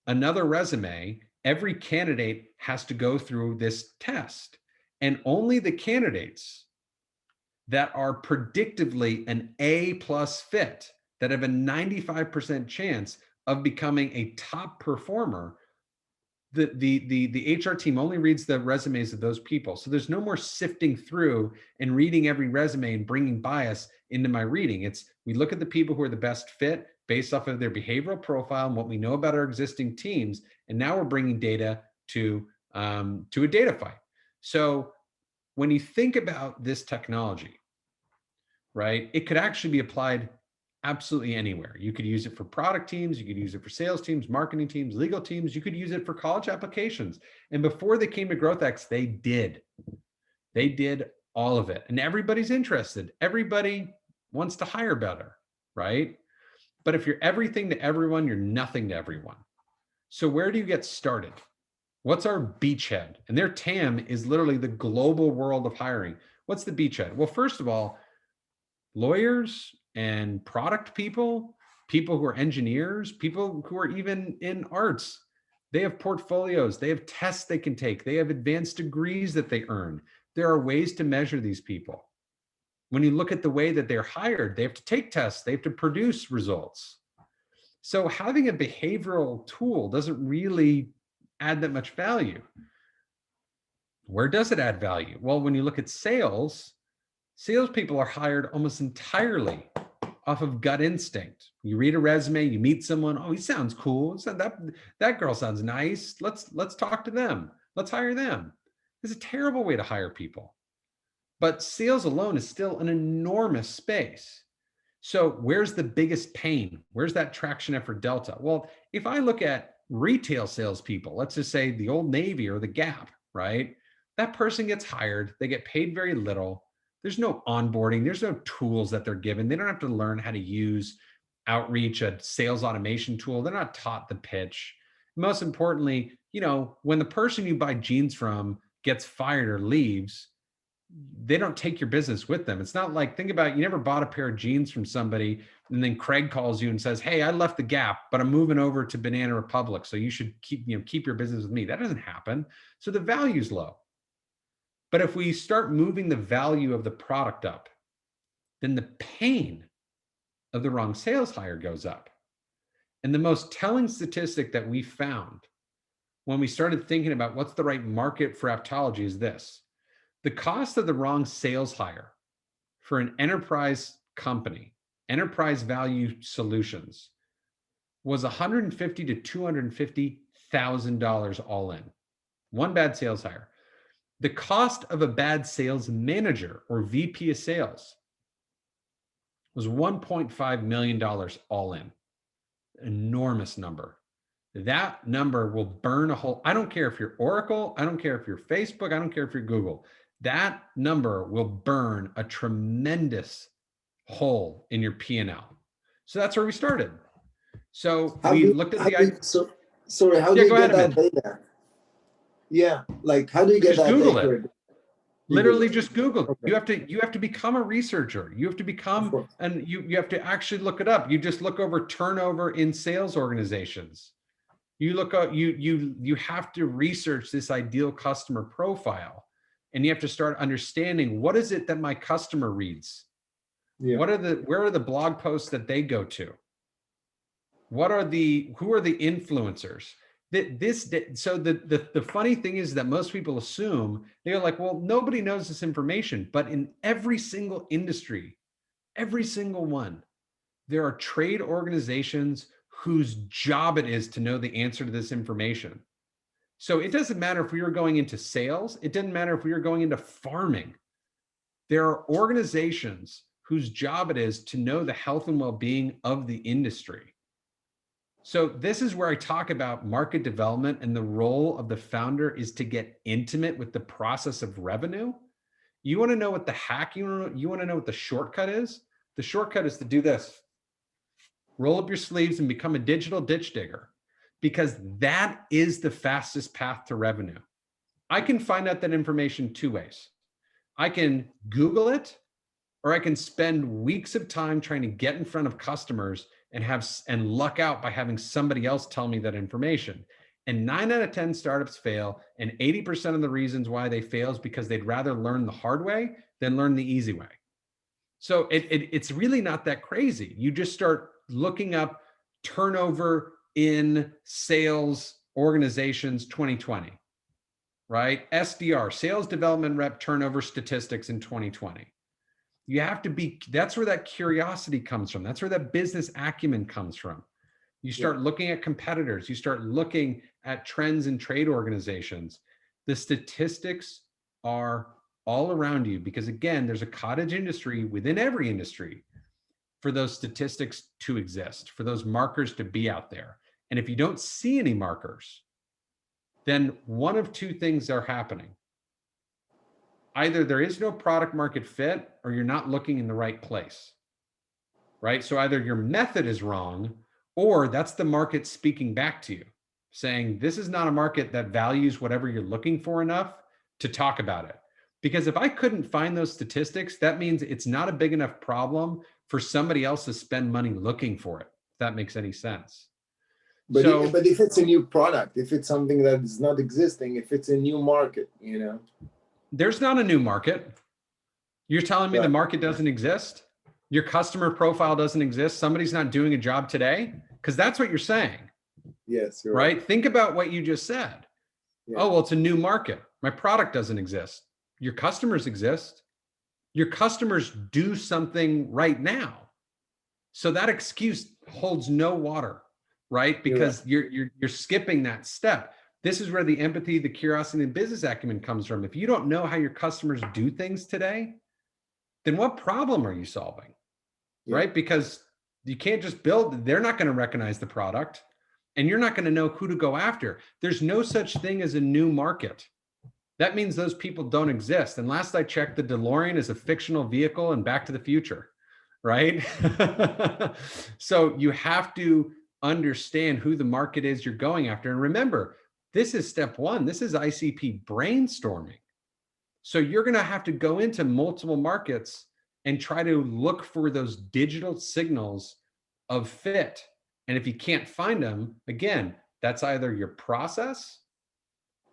another resume, every candidate has to go through this test. And only the candidates that are predictively an A+ fit, that have a 95% chance of becoming a top performer, the HR team only reads the resumes of those people. So there's no more sifting through and reading every resume and bringing bias into my reading. It's, we look at the people who are the best fit based off of their behavioral profile and what we know about our existing teams. And now we're bringing data to a data fight. So when you think about this technology, right, it could actually be applied absolutely anywhere. You could use it for product teams, you could use it for sales teams, marketing teams, legal teams, you could use it for college applications. And before they came to GrowthX, they did all of it. And everybody's interested. Everybody wants to hire better, right? But if you're everything to everyone, you're nothing to everyone. So where do you get started? What's our beachhead? And their TAM is literally the global world of hiring. What's the beachhead? Well, first of all, lawyers and product people, people who are engineers, people who are even in arts, they have portfolios, they have tests they can take, they have advanced degrees that they earn. There are ways to measure these people. When you look at the way that they're hired, they have to take tests, they have to produce results. So having a behavioral tool doesn't really add that much value. Where does it add value? Well, when you look at salespeople are hired almost entirely off of gut instinct. You read a resume, you meet someone, oh, he sounds cool. So that girl sounds nice. Let's talk to them. Let's hire them. It's a terrible way to hire people. But sales alone is still an enormous space. So where's the biggest pain? Where's that traction effort delta? Well, if I look at retail salespeople, let's just say the Old Navy or the Gap, right? That person gets hired, they get paid very little. There's no onboarding, there's no tools that they're given. They don't have to learn how to use outreach, a sales automation tool. They're not taught the pitch. Most importantly, when the person you buy jeans from gets fired or leaves, they don't take your business with them. It's not like, think about, you never bought a pair of jeans from somebody and then Craig calls you and says, hey, I left the Gap, but I'm moving over to Banana Republic. So you should keep your business with me. That doesn't happen. So the value's low. But if we start moving the value of the product up, then the pain of the wrong sales hire goes up. And the most telling statistic that we found when we started thinking about what's the right market for aptology is this. The cost of the wrong sales hire for an enterprise company, enterprise value solutions, was $150,000 to $250,000 all in. One bad sales hire. The cost of a bad sales manager or VP of sales was $1.5 million all in. Enormous number. That number will burn a hole. I don't care if you're Oracle, I don't care if you're Facebook, I don't care if you're Google. That number will burn a tremendous hole in your P&L. So that's where we started. So we looked at the idea. Sorry, how do you get that data? Yeah, like how do you get that data? Google it. Literally just Google. Okay. You have to become a researcher. You have to become, and you have to actually look it up. You just look over turnover in sales organizations. You look up, you have to research this ideal customer profile, and you have to start understanding, what is it that my customer reads? Yeah. Where are the blog posts that they go to? Who are the influencers? So the funny thing is that most people assume, they're like, well, nobody knows this information, but in every single industry, every single one, there are trade organizations whose job it is to know the answer to this information. So it doesn't matter if we were going into sales, it doesn't matter if we were going into farming. There are organizations whose job it is to know the health and well-being of the industry. So this is where I talk about market development, and the role of the founder is to get intimate with the process of revenue You want to know what the hack, you want to know what the shortcut is? The shortcut is to do this. Roll up your sleeves and become a digital ditch digger, because that is the fastest path to revenue. I can find out that information two ways. I can Google it, or I can spend weeks of time trying to get in front of customers and luck out by having somebody else tell me that information. And 9 out of 10 startups fail, and 80% of the reasons why they fail is because they'd rather learn the hard way than learn the easy way. So it's really not that crazy. You just start looking up turnover in sales organizations 2020, right? SDR, sales development rep turnover statistics in 2020. You have to be, that's where that curiosity comes from. That's where that business acumen comes from. You start looking at competitors. You start looking at trends in trade organizations. The statistics are all around you, because again, there's a cottage industry within every industry for those statistics to exist, for those markers to be out there. And if you don't see any markers, then one of two things are happening. Either there is no product market fit, or you're not looking in the right place, right? So either your method is wrong, or that's the market speaking back to you, saying this is not a market that values whatever you're looking for enough to talk about it. Because if I couldn't find those statistics, that means it's not a big enough problem for somebody else to spend money looking for it, if that makes any sense. But if it's a new product, if it's something that is not existing, if it's a new market, you know. There's not a new market. You're telling me the market doesn't exist? Your customer profile doesn't exist? Somebody's not doing a job today? Because that's what you're saying. Yes, you're right? Think about what you just said. Yeah. Oh, well, it's a new market. My product doesn't exist. Your customers exist. Your customers do something right now. So that excuse holds no water, right? Because you're skipping that step. This is where the empathy, the curiosity, and business acumen comes from. If you don't know how your customers do things today, then what problem are you solving, right? Because you can't just build, they're not going to recognize the product, and you're not going to know who to go after. There's no such thing as a new market. That means those people don't exist. And last I checked, the DeLorean is a fictional vehicle in Back to the Future, right? So you have to understand who the market is you're going after. And remember, this is step one. This is ICP brainstorming. So you're going to have to go into multiple markets and try to look for those digital signals of fit. And if you can't find them, again, that's either your process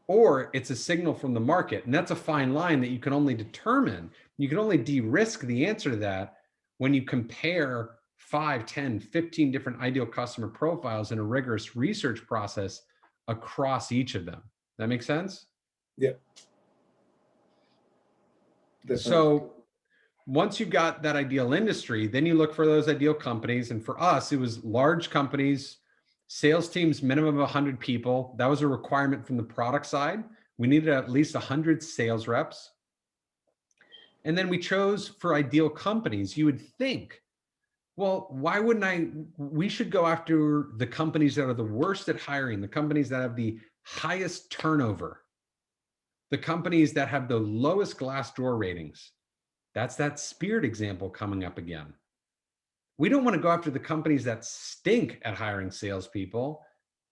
or it's a signal from the market. And that's a fine line that you can only determine. You can only de-risk the answer to that when you compare 5, 10, 15 different ideal customer profiles in a rigorous research process across each of them. That make sense? Yeah. Definitely. So once you've got that ideal industry, then you look for those ideal companies. And for us, it was large companies, sales teams, minimum of 100 people. That was a requirement from the product side. We needed at least 100 sales reps. And then we chose for ideal companies. You would think, well, why wouldn't we should go after the companies that are the worst at hiring, the companies that have the highest turnover, the companies that have the lowest Glassdoor ratings. That's that Spirit example coming up again. We don't want to go after the companies that stink at hiring salespeople.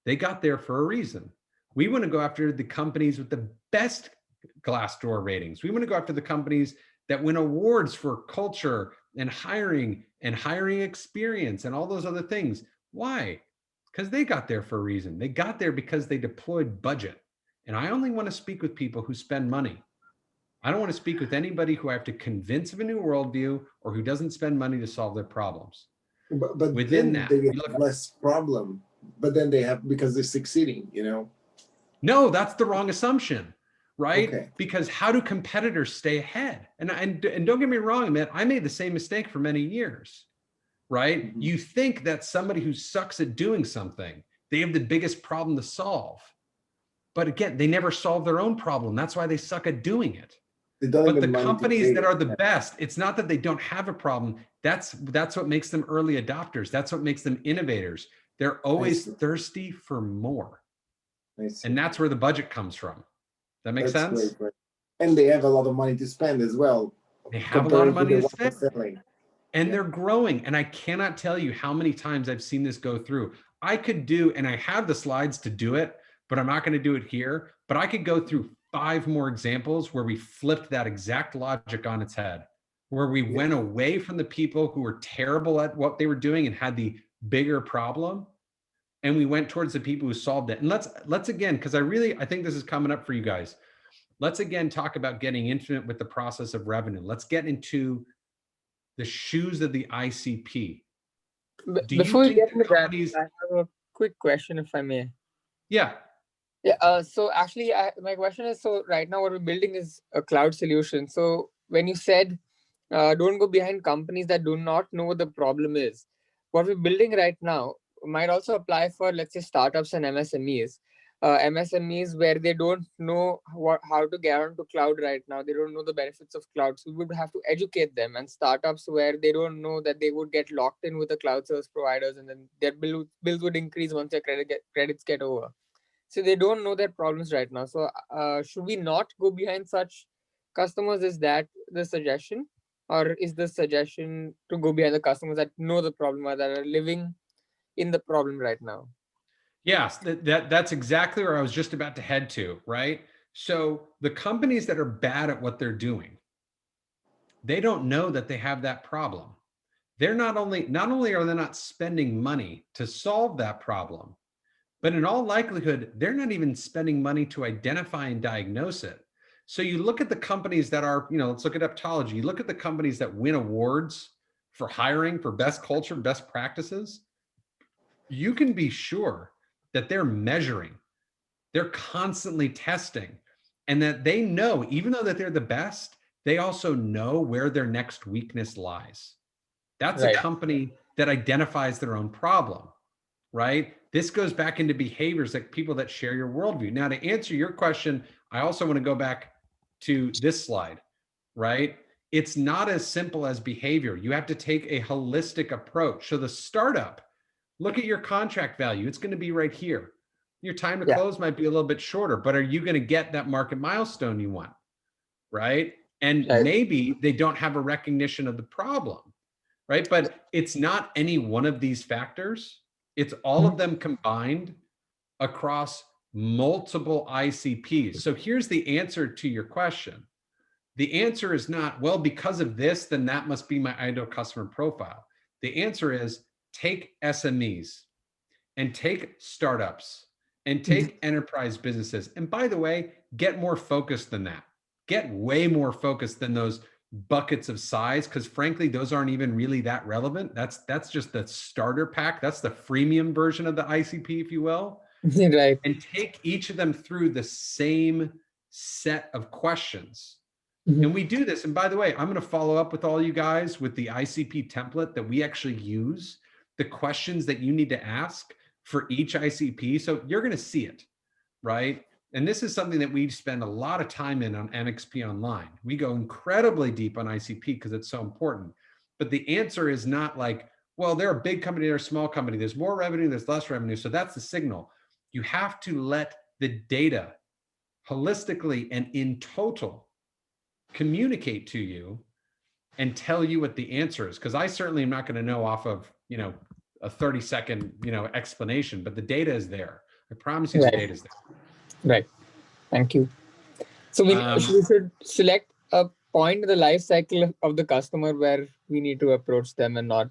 They got there for a reason. We want to go after the companies with the best Glassdoor ratings. We want to go after the companies that win awards for culture and hiring experience and all those other things. Why? Because they got there for a reason. They got there because they deployed budget. And I only want to speak with people who spend money. I don't want to speak with anybody who I have to convince of a new worldview or who doesn't spend money to solve their problems. But within that, they have less problem. But then they have, because they're succeeding, you know? No, that's the wrong assumption, right? Okay. Because how do competitors stay ahead? And don't get me wrong, man, I made the same mistake for many years, right? Mm-hmm. You think that somebody who sucks at doing something, they have the biggest problem to solve. But again, they never solve their own problem. That's why they suck at doing it. But the companies that are the best, it's not that they don't have a problem. That's what makes them early adopters. That's what makes them innovators. They're always thirsty for more. And that's where the budget comes from. That makes sense? Great. And they have a lot of money to spend as well. They have a lot of money to what spend. they're selling. And they're growing. And I cannot tell you how many times I've seen this go through. I could do, and I have the slides to do it, but I'm not going to do it here. But I could go through 5 more examples where we flipped that exact logic on its head, where we went away from the people who were terrible at what they were doing and had the bigger problem. And we went towards the people who solved it. And let's again, because I think this is coming up for you guys. Let's again talk about getting intimate with the process of revenue. Let's get into the shoes of the ICP. Before we get into that, I have a quick question, if I may. Yeah. Yeah. So actually, my question is, so right now what we're building is a cloud solution. So when you said, don't go behind companies that do not know what the problem is, what we're building right now might also apply for, let's say, startups and MSMEs. MSMEs where they don't know how to get onto cloud right now. They don't know the benefits of cloud. So we would have to educate them. And startups where they don't know that they would get locked in with the cloud service providers, and then their bills would increase once their credits get over. So they don't know their problems right now. So should we not go behind such customers? Is that the suggestion? Or is the suggestion to go behind the customers that know the problem or that are living in the problem right now? Yes, that's exactly where I was just about to head to, right? So the companies that are bad at what they're doing, they don't know that they have that problem. They're not only are they not spending money to solve that problem, but in all likelihood, they're not even spending money to identify and diagnose it. So you look at the companies that are, let's look at Eptology. You look at the companies that win awards for hiring, for best culture, best practices. You can be sure that they're measuring, they're constantly testing, and that they know, even though that they're the best, they also know where their next weakness lies. That's right. A company that identifies their own problem, right? This goes back into behaviors like people that share your worldview. Now, to answer your question, I also want to go back to this slide, right? It's not as simple as behavior. You have to take a holistic approach. So the startup, look at your contract value. It's going to be right here. Your time to close might be a little bit shorter, but are you going to get that market milestone you want? Right? And maybe they don't have a recognition of the problem, right? But it's not any one of these factors. It's all of them combined across multiple ICPs. So here's the answer to your question. The answer is not, well, because of this, then that must be my ideal customer profile. The answer is, take SMEs and take startups and take enterprise businesses. And by the way, get more focused than that. Get way more focused than those buckets of size, because frankly, those aren't even really that relevant. That's just the starter pack. That's the freemium version of the ICP, if you will. Right. And take each of them through the same set of questions. And we do this. And by the way, I'm going to follow up with all you guys with the ICP template that we actually use, the questions that you need to ask for each ICP. So you're going to see it, right? And this is something that we spend a lot of time in on MXP Online. We go incredibly deep on ICP because it's so important. But the answer is not like, well, they're a big company, they're a small company. There's more revenue, there's less revenue. So that's the signal. You have to let the data holistically and in total communicate to you and tell you what the answer is. Because I certainly am not going to know off of, a 30-second, explanation, but the data is there. I promise you the data is there. Right. Thank you. So we should select a point in the life cycle of the customer where we need to approach them and not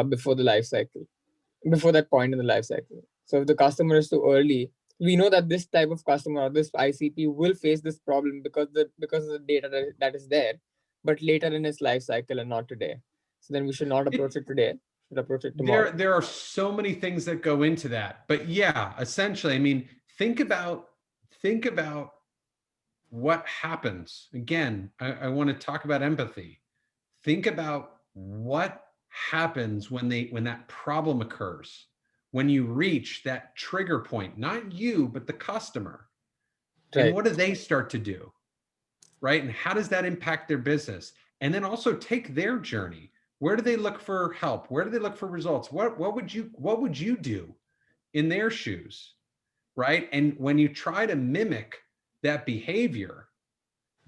before that point in the life cycle. So if the customer is too early, we know that this type of customer or this ICP will face this problem because of the data that is there, but later in its life cycle and not today. So then we should not approach it today. We should approach it tomorrow. There are so many things that go into that, but yeah, essentially, I mean, think about what happens. Again, I want to talk about empathy. Think about what happens when that problem occurs, when you reach that trigger point, not you, but the customer. Right. And what do they start to do? Right. And how does that impact their business? And then also take their journey. Where do they look for help? Where do they look for results? What would you do in their shoes? Right. And when you try to mimic that behavior,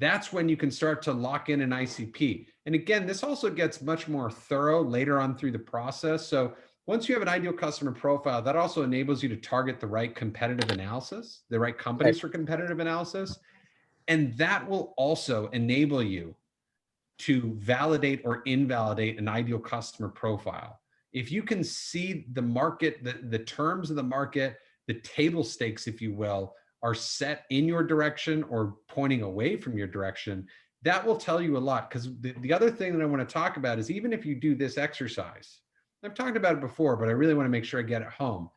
that's when you can start to lock in an ICP. And again, this also gets much more thorough later on through the process. So once you have an ideal customer profile, that also enables you to target the right competitive analysis, the right companies for competitive analysis. And that will also enable you to validate or invalidate an ideal customer profile. If you can see the market, the terms of the market, the table stakes, if you will, are set in your direction or pointing away from your direction, that will tell you a lot. Because the other thing that I want to talk about is, even if you do this exercise, I've talked about it before, but I really want to make sure I get it home.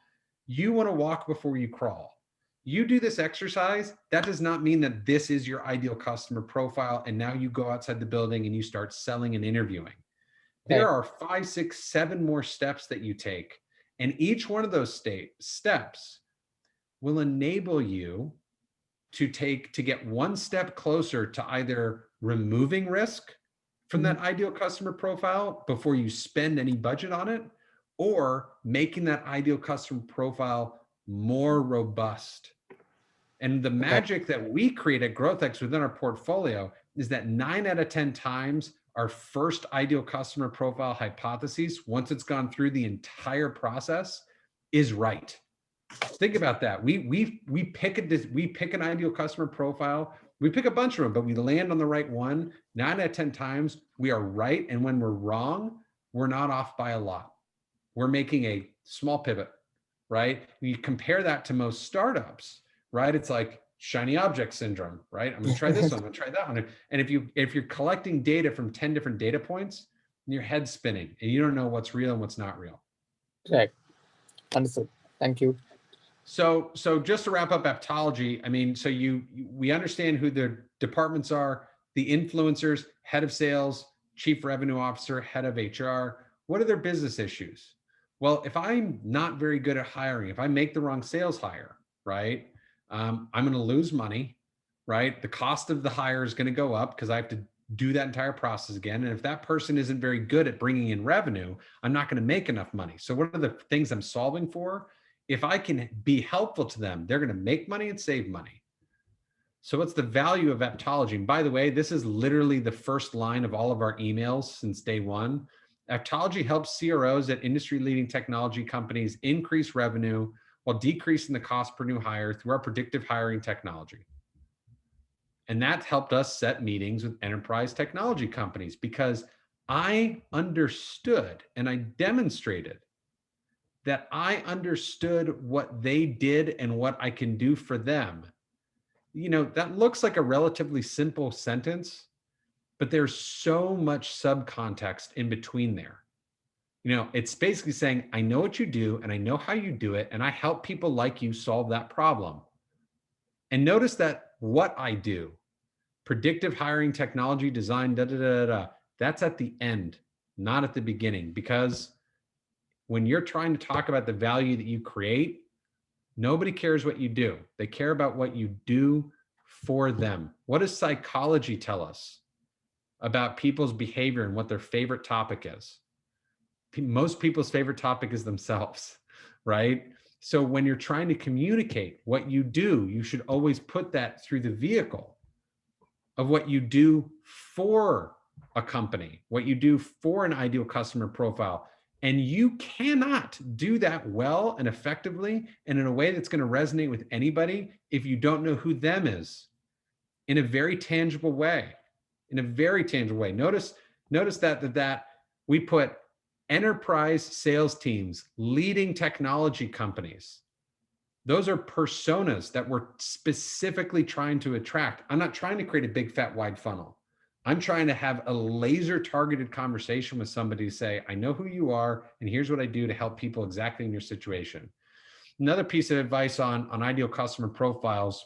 You want to walk before you crawl. You do this exercise, that does not mean that this is your ideal customer profile and now you go outside the building and you start selling and interviewing. There are 5, 6, 7 more steps that you take, and each one of those steps will enable you to get one step closer to either removing risk from that ideal customer profile before you spend any budget on it, or making that ideal customer profile more robust. And the magic that we create at GrowthX within our portfolio is that 9 out of 10 times, our first ideal customer profile hypothesis, once it's gone through the entire process, is right. Think about that. We pick an ideal customer profile. We pick a bunch of them, but we land on the right one. 9 out of 10 times, we are right. And when we're wrong, we're not off by a lot. We're making a small pivot, right? You compare that to most startups, right? It's like shiny object syndrome, right? I'm going to try this one, I'm going to try that one. And if you're collecting data from 10 different data points, your head's spinning and you don't know what's real and what's not real. Right. Understood. Thank you. So just to wrap up Apptology, I mean, so we understand who the departments are, the influencers, head of sales, chief revenue officer, head of HR. What are their business issues? Well, if I'm not very good at hiring, if I make the wrong sales hire, right, I'm going to lose money, right? The cost of the hire is going to go up because I have to do that entire process again. And if that person isn't very good at bringing in revenue, I'm not going to make enough money. So what are the things I'm solving for? If I can be helpful to them, they're going to make money and save money. So what's the value of Apptology? And by the way, this is literally the first line of all of our emails since day one. Apptology helps CROs at industry-leading technology companies increase revenue while decreasing the cost per new hire through our predictive hiring technology. And that helped us set meetings with enterprise technology companies because I understood and I demonstrated that I understood what they did and what I can do for them. You know, that looks like a relatively simple sentence, but there's so much subcontext in between there. You know, it's basically saying, I know what you do and I know how you do it, and I help people like you solve that problem. And notice that what I do, predictive hiring technology design, that's at the end, not at the beginning, because when you're trying to talk about the value that you create, nobody cares what you do. They care about what you do for them. What does psychology tell us about people's behavior and what their favorite topic is? Most people's favorite topic is themselves, right? So when you're trying to communicate what you do, you should always put that through the vehicle of what you do for a company, what you do for an ideal customer profile. And you cannot do that well and effectively and in a way that's going to resonate with anybody if you don't know who them is in a very tangible way, Notice that we put enterprise sales teams, leading technology companies. Those are personas that we're specifically trying to attract. I'm not trying to create a big, fat, wide funnel. I'm trying to have a laser targeted conversation with somebody to say, I know who you are, and here's what I do to help people exactly in your situation. Another piece of advice on ideal customer profiles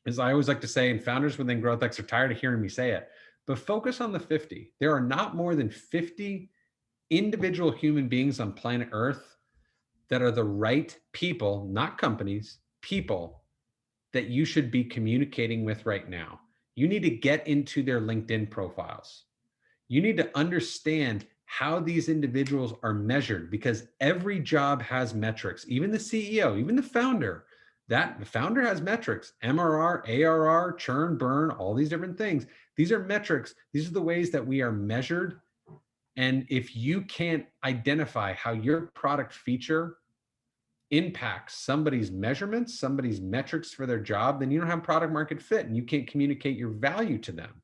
is I always like to say, and founders within GrowthX are tired of hearing me say it, but focus on the 50. There are not more than 50 individual human beings on planet Earth that are the right people, not companies, people that you should be communicating with right now. You need to get into their LinkedIn profiles. You need to understand how these individuals are measured, because every job has metrics. Even the CEO, even the founder, That the founder has metrics, MRR, ARR, churn, burn, all these different things. These are metrics. These are the ways that we are measured. And if you can't identify how your product feature impacts somebody's measurements, somebody's metrics for their job, then you don't have product market fit and you can't communicate your value to them.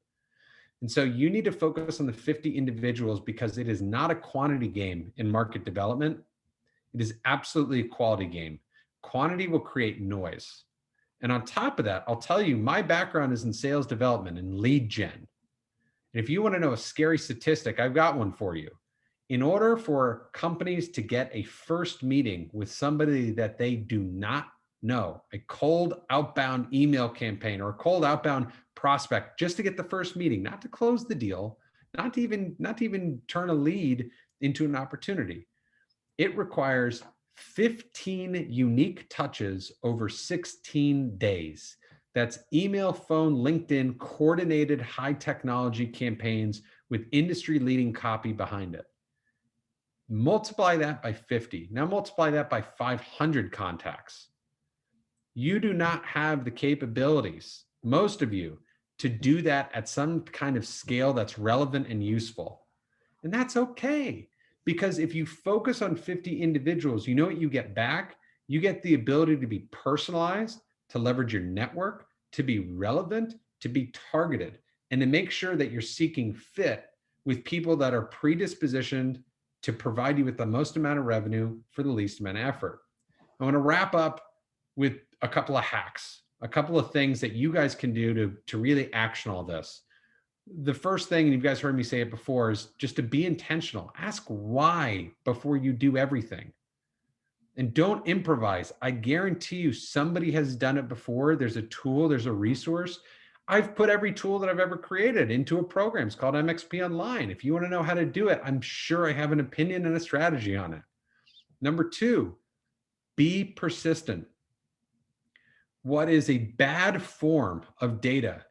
And so you need to focus on the 50 individuals because it is not a quantity game in market development. It is absolutely a quality game. Quantity will create noise. And on top of that, I'll tell you, my background is in sales development and lead gen. And if you want to know a scary statistic, I've got one for you. In order for companies to get a first meeting with somebody that they do not know, a cold outbound email campaign or a cold outbound prospect, just to get the first meeting, not to close the deal, not to even turn a lead into an opportunity. It requires 15 unique touches over 16 days. That's email, phone, LinkedIn, coordinated high technology campaigns with industry leading copy behind it. Multiply that by 50. Now multiply that by 500 contacts. You do not have the capabilities, most of you, to do that at some kind of scale that's relevant and useful. And that's okay. Because if you focus on 50 individuals, you know what you get back? You get the ability to be personalized, to leverage your network, to be relevant, to be targeted, and to make sure that you're seeking fit with people that are predispositioned to provide you with the most amount of revenue for the least amount of effort. I want to wrap up with a couple of hacks, a couple of things that you guys can do to really action all this. The first thing, and you guys heard me say it before, is just to be intentional. Ask why before you do everything. And don't improvise. I guarantee you somebody has done it before. There's a tool, there's a resource. I've put every tool that I've ever created into a program. It's called MXP Online. If you want to know how to do it, I'm sure I have an opinion and a strategy on it. Number two, be persistent. What is a bad form of data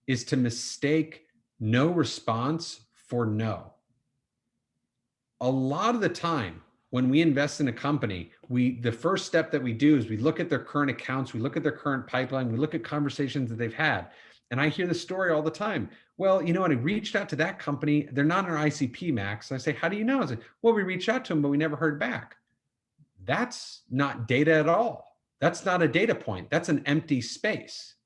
is to mistake no response for no. A lot of the time when we invest in a company, the first step that we do is we look at their current accounts, we look at their current pipeline, we look at conversations that they've had. And I hear the story all the time. Well, you know what? I reached out to that company. They're not our ICP, Max. And I say, how do you know? I say, well, we reached out to them, but we never heard back. That's not data at all. That's not a data point. That's an empty space.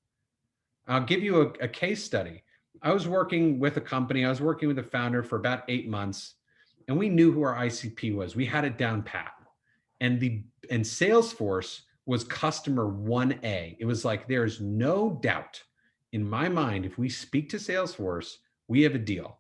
I'll give you a case study. I was working with a company. I was working with a founder for about 8 months, and we knew who our ICP was. We had it down pat. And Salesforce was customer 1A. It was like, there's no doubt in my mind, if we speak to Salesforce, we have a deal.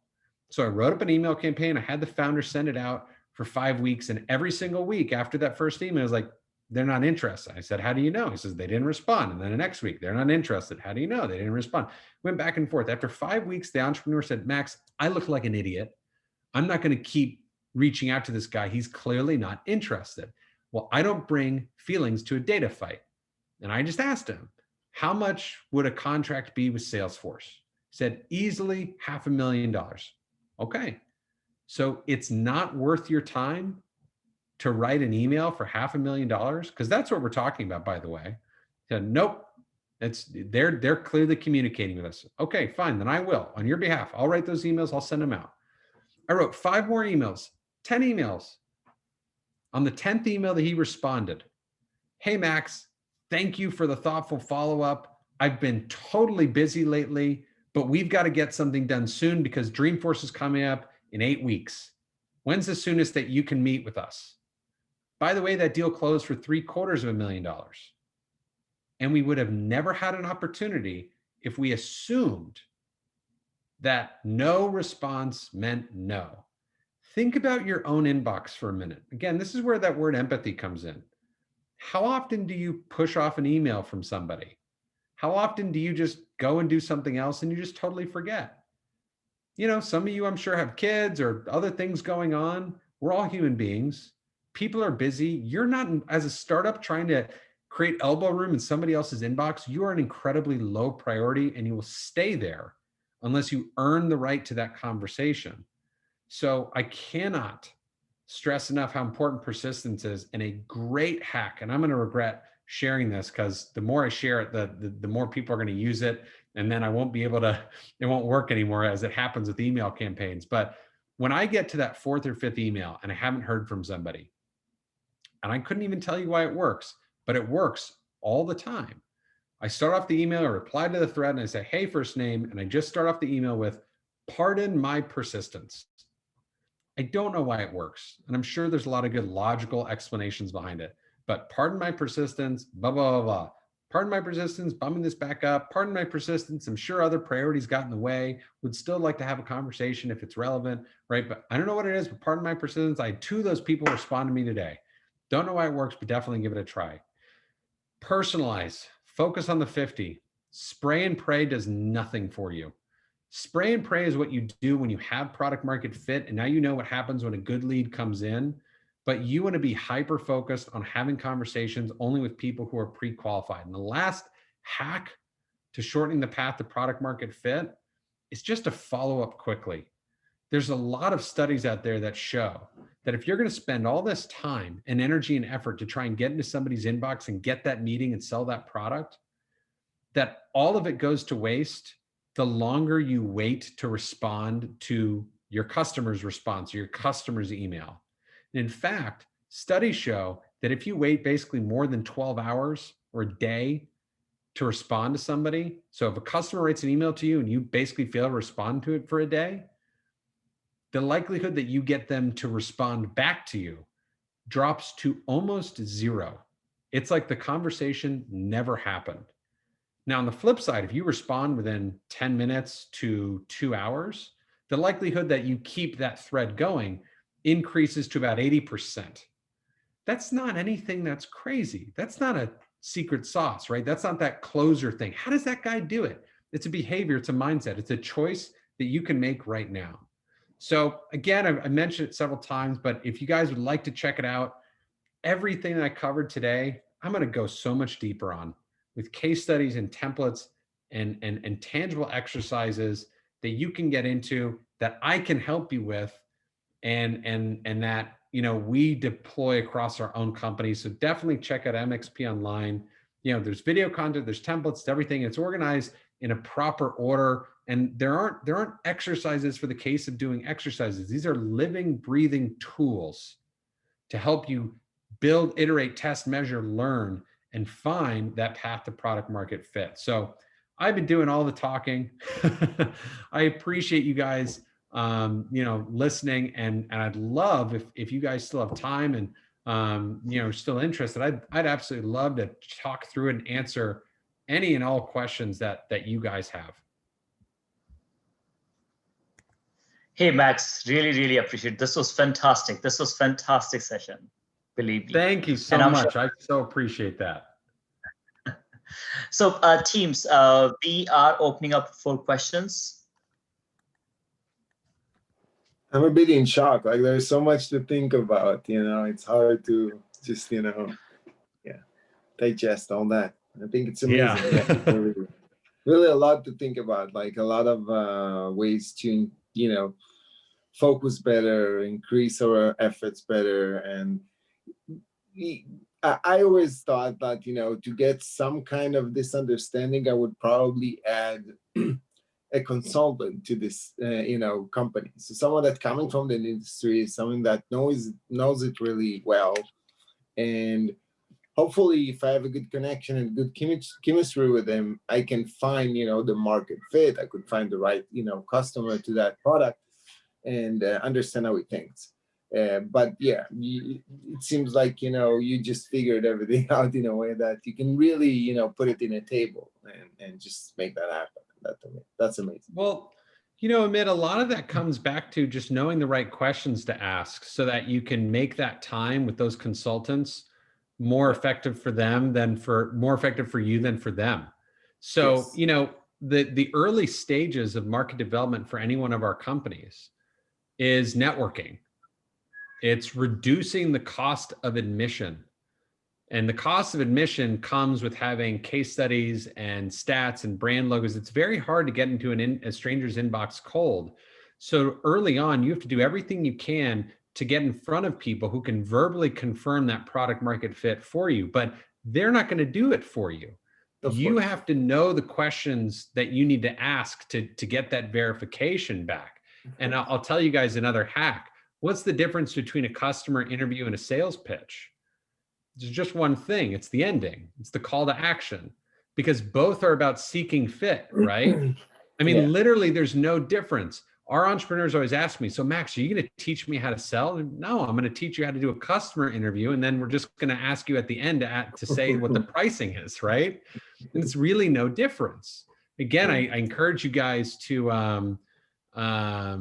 So I wrote up an email campaign. I had the founder send it out for 5 weeks. And every single week after that first email, I was like, they're not interested. I said, how do you know? He says, they didn't respond. And then the next week, they're not interested. How do you know? They didn't respond. Went back and forth. After 5 weeks, the entrepreneur said, Max, I look like an idiot. I'm not going to keep reaching out to this guy. He's clearly not interested. Well, I don't bring feelings to a data fight. And I just asked him, how much would a contract be with Salesforce? He said, easily $500,000. Okay. So it's not worth your time to write an email for $500,000? Because that's what we're talking about, by the way. He said, nope. They're clearly communicating with us. Okay, fine. Then I will on your behalf. I'll write those emails. I'll send them out. I wrote 5 more emails, 10 emails. On the 10th email that he responded, hey, Max, thank you for the thoughtful follow-up. I've been totally busy lately, but we've got to get something done soon because Dreamforce is coming up in 8 weeks. When's the soonest that you can meet with us? By the way, that deal closed for $750,000. And we would have never had an opportunity if we assumed that no response meant no. Think about your own inbox for a minute. Again, this is where that word empathy comes in. How often do you push off an email from somebody? How often do you just go and do something else and you just totally forget? You know, some of you, I'm sure, have kids or other things going on. We're all human beings. People are busy. You're not, as a startup, trying to create elbow room in somebody else's inbox. You are an incredibly low priority and you will stay there unless you earn the right to that conversation. So I cannot stress enough how important persistence is, and a great hack, and I'm going to regret sharing this, because the more I share it, the more people are going to use it. And then I won't be able to, it won't work anymore, as it happens with email campaigns. But when I get to that fourth or fifth email and I haven't heard from somebody, and I couldn't even tell you why it works, but it works all the time. I start off the email, I reply to the thread, and I say, hey, first name. And I just start off the email with, pardon my persistence. I don't know why it works. And I'm sure there's a lot of good logical explanations behind it. But pardon my persistence, blah, blah, blah, blah. Pardon my persistence, bumming this back up. Pardon my persistence. I'm sure other priorities got in the way. Would still like to have a conversation if it's relevant, right? But I don't know what it is, but pardon my persistence. I had 2 of those people respond to me today. Don't know why it works, but definitely give it a try. Personalize, focus on the 50. Spray and pray does nothing for you. Spray and pray is what you do when you have product market fit, and now you know what happens when a good lead comes in, but you want to be hyper focused on having conversations only with people who are pre-qualified. And the last hack to shortening the path to product market fit is just to follow up quickly. There's a lot of studies out there that show that if you're going to spend all this time and energy and effort to try and get into somebody's inbox and get that meeting and sell that product, that all of it goes to waste the longer you wait to respond to your customer's response or your customer's email. And in fact, studies show that if you wait basically more than 12 hours or a day to respond to somebody, so if a customer writes an email to you and you basically fail to respond to it for a day, the likelihood that you get them to respond back to you drops to almost 0. It's like the conversation never happened. Now, on the flip side, if you respond within 10 minutes to 2 hours, the likelihood that you keep that thread going increases to about 80%. That's not anything that's crazy. That's not a secret sauce, right? That's not that closer thing. How does that guy do it? It's a behavior, it's a mindset, it's a choice that you can make right now. So again, I mentioned it several times, but if you guys would like to check it out, everything that I covered today, I'm going to go so much deeper on, with case studies and templates and tangible exercises that you can get into, that I can help you with, and that, you know, we deploy across our own company. So definitely check out MXP Online. You know, there's video content, there's templates, everything. It's organized in a proper order. And there aren't exercises for the case of doing exercises. These are living, breathing tools to help you build, iterate, test, measure, learn, and find that path to product market fit. So I've been doing all the talking. I appreciate you guys, you know, listening, and I'd love if you guys still have time and you know, still interested, I'd absolutely love to talk through and answer any and all questions that you guys have. Hey, Max, really appreciate it. This was fantastic. This was fantastic session. Believe me. Thank you so much. Sure. I so appreciate that. So teams, we are opening up for questions. I'm a bit in shock. Like, there's so much to think about, you know, it's hard to just, you know, digest all that. I think it's amazing. Yeah. Really a lot to think about, like a lot of ways to, you know, focus better, increase our efforts better. And I always thought that, you know, to get some kind of this understanding, I would probably add a consultant to this, you know, company. So someone that's coming from the industry, someone that knows it really well. And hopefully, if I have a good connection and good chemistry with them, I can find, you know, the market fit. I could find the right, you know, customer to that product and understand how it thinks. But yeah, it seems like, you know, you just figured everything out in a way that you can really, you know, put it in a table and just make that happen. That's amazing. Well, you know, Amit, a lot of that comes back to just knowing the right questions to ask so that you can make that time with those consultants more effective for them more effective for you than for them. So, yes. You know, the early stages of market development for any one of our companies is networking. It's reducing the cost of admission. And the cost of admission comes with having case studies and stats and brand logos. It's very hard to get into a stranger's inbox cold. So early on, you have to do everything you can to get in front of people who can verbally confirm that product market fit for you. But they're not going to do it for you. You have to know the questions that you need to ask to get that verification back. And I'll tell you guys another hack. What's the difference between a customer interview and a sales pitch? There's just one thing. It's the ending. It's the call to action, because both are about seeking fit, right? I mean, literally, there's no difference. Our entrepreneurs always ask me, so Max, are you going to teach me how to sell? No, I'm going to teach you how to do a customer interview. And then we're just going to ask you at the end to say what the pricing is, right? And it's really no difference. Again, I encourage you guys to, I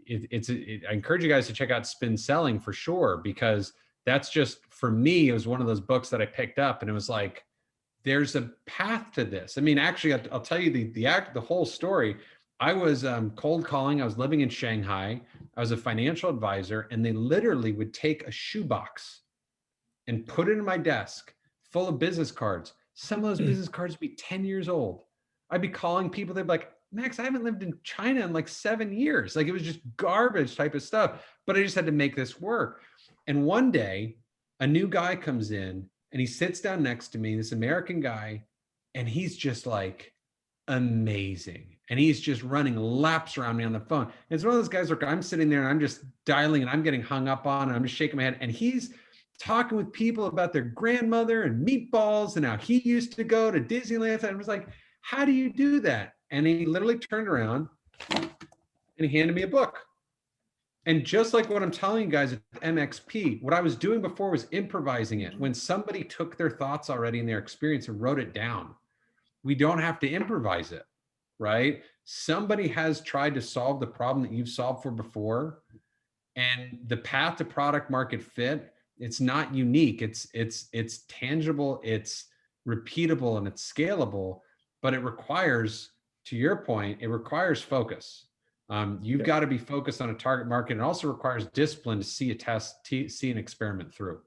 encourage you guys to check out Spin Selling for sure, because that's just, for me, it was one of those books that I picked up and it was like, there's a path to this. I mean, actually, I'll tell you the whole story. I was cold calling. I was living in Shanghai. I was a financial advisor, and they literally would take a shoebox and put it in my desk full of business cards. Some of those business cards would be 10 years old. I'd be calling people. They'd be like, Max, I haven't lived in China in like 7 years. Like, it was just garbage type of stuff, but I just had to make this work. And one day a new guy comes in and he sits down next to me, this American guy, and he's just like amazing. And he's just running laps around me on the phone. And it's one of those guys where I'm sitting there and I'm just dialing and I'm getting hung up on and I'm just shaking my head. And he's talking with people about their grandmother and meatballs and how he used to go to Disneyland. And I was like, how do you do that? And he literally turned around and he handed me a book. And just like what I'm telling you guys at MXP, what I was doing before was improvising it. When somebody took their thoughts already in their experience and wrote it down, we don't have to improvise it, right? Somebody has tried to solve the problem that you've solved for before. And the path to product market fit, it's not unique. It's tangible, it's repeatable, and it's scalable, but it requires, to your point, it requires focus. You've got to be focused on a target market. It also requires discipline to see a test, see an experiment through.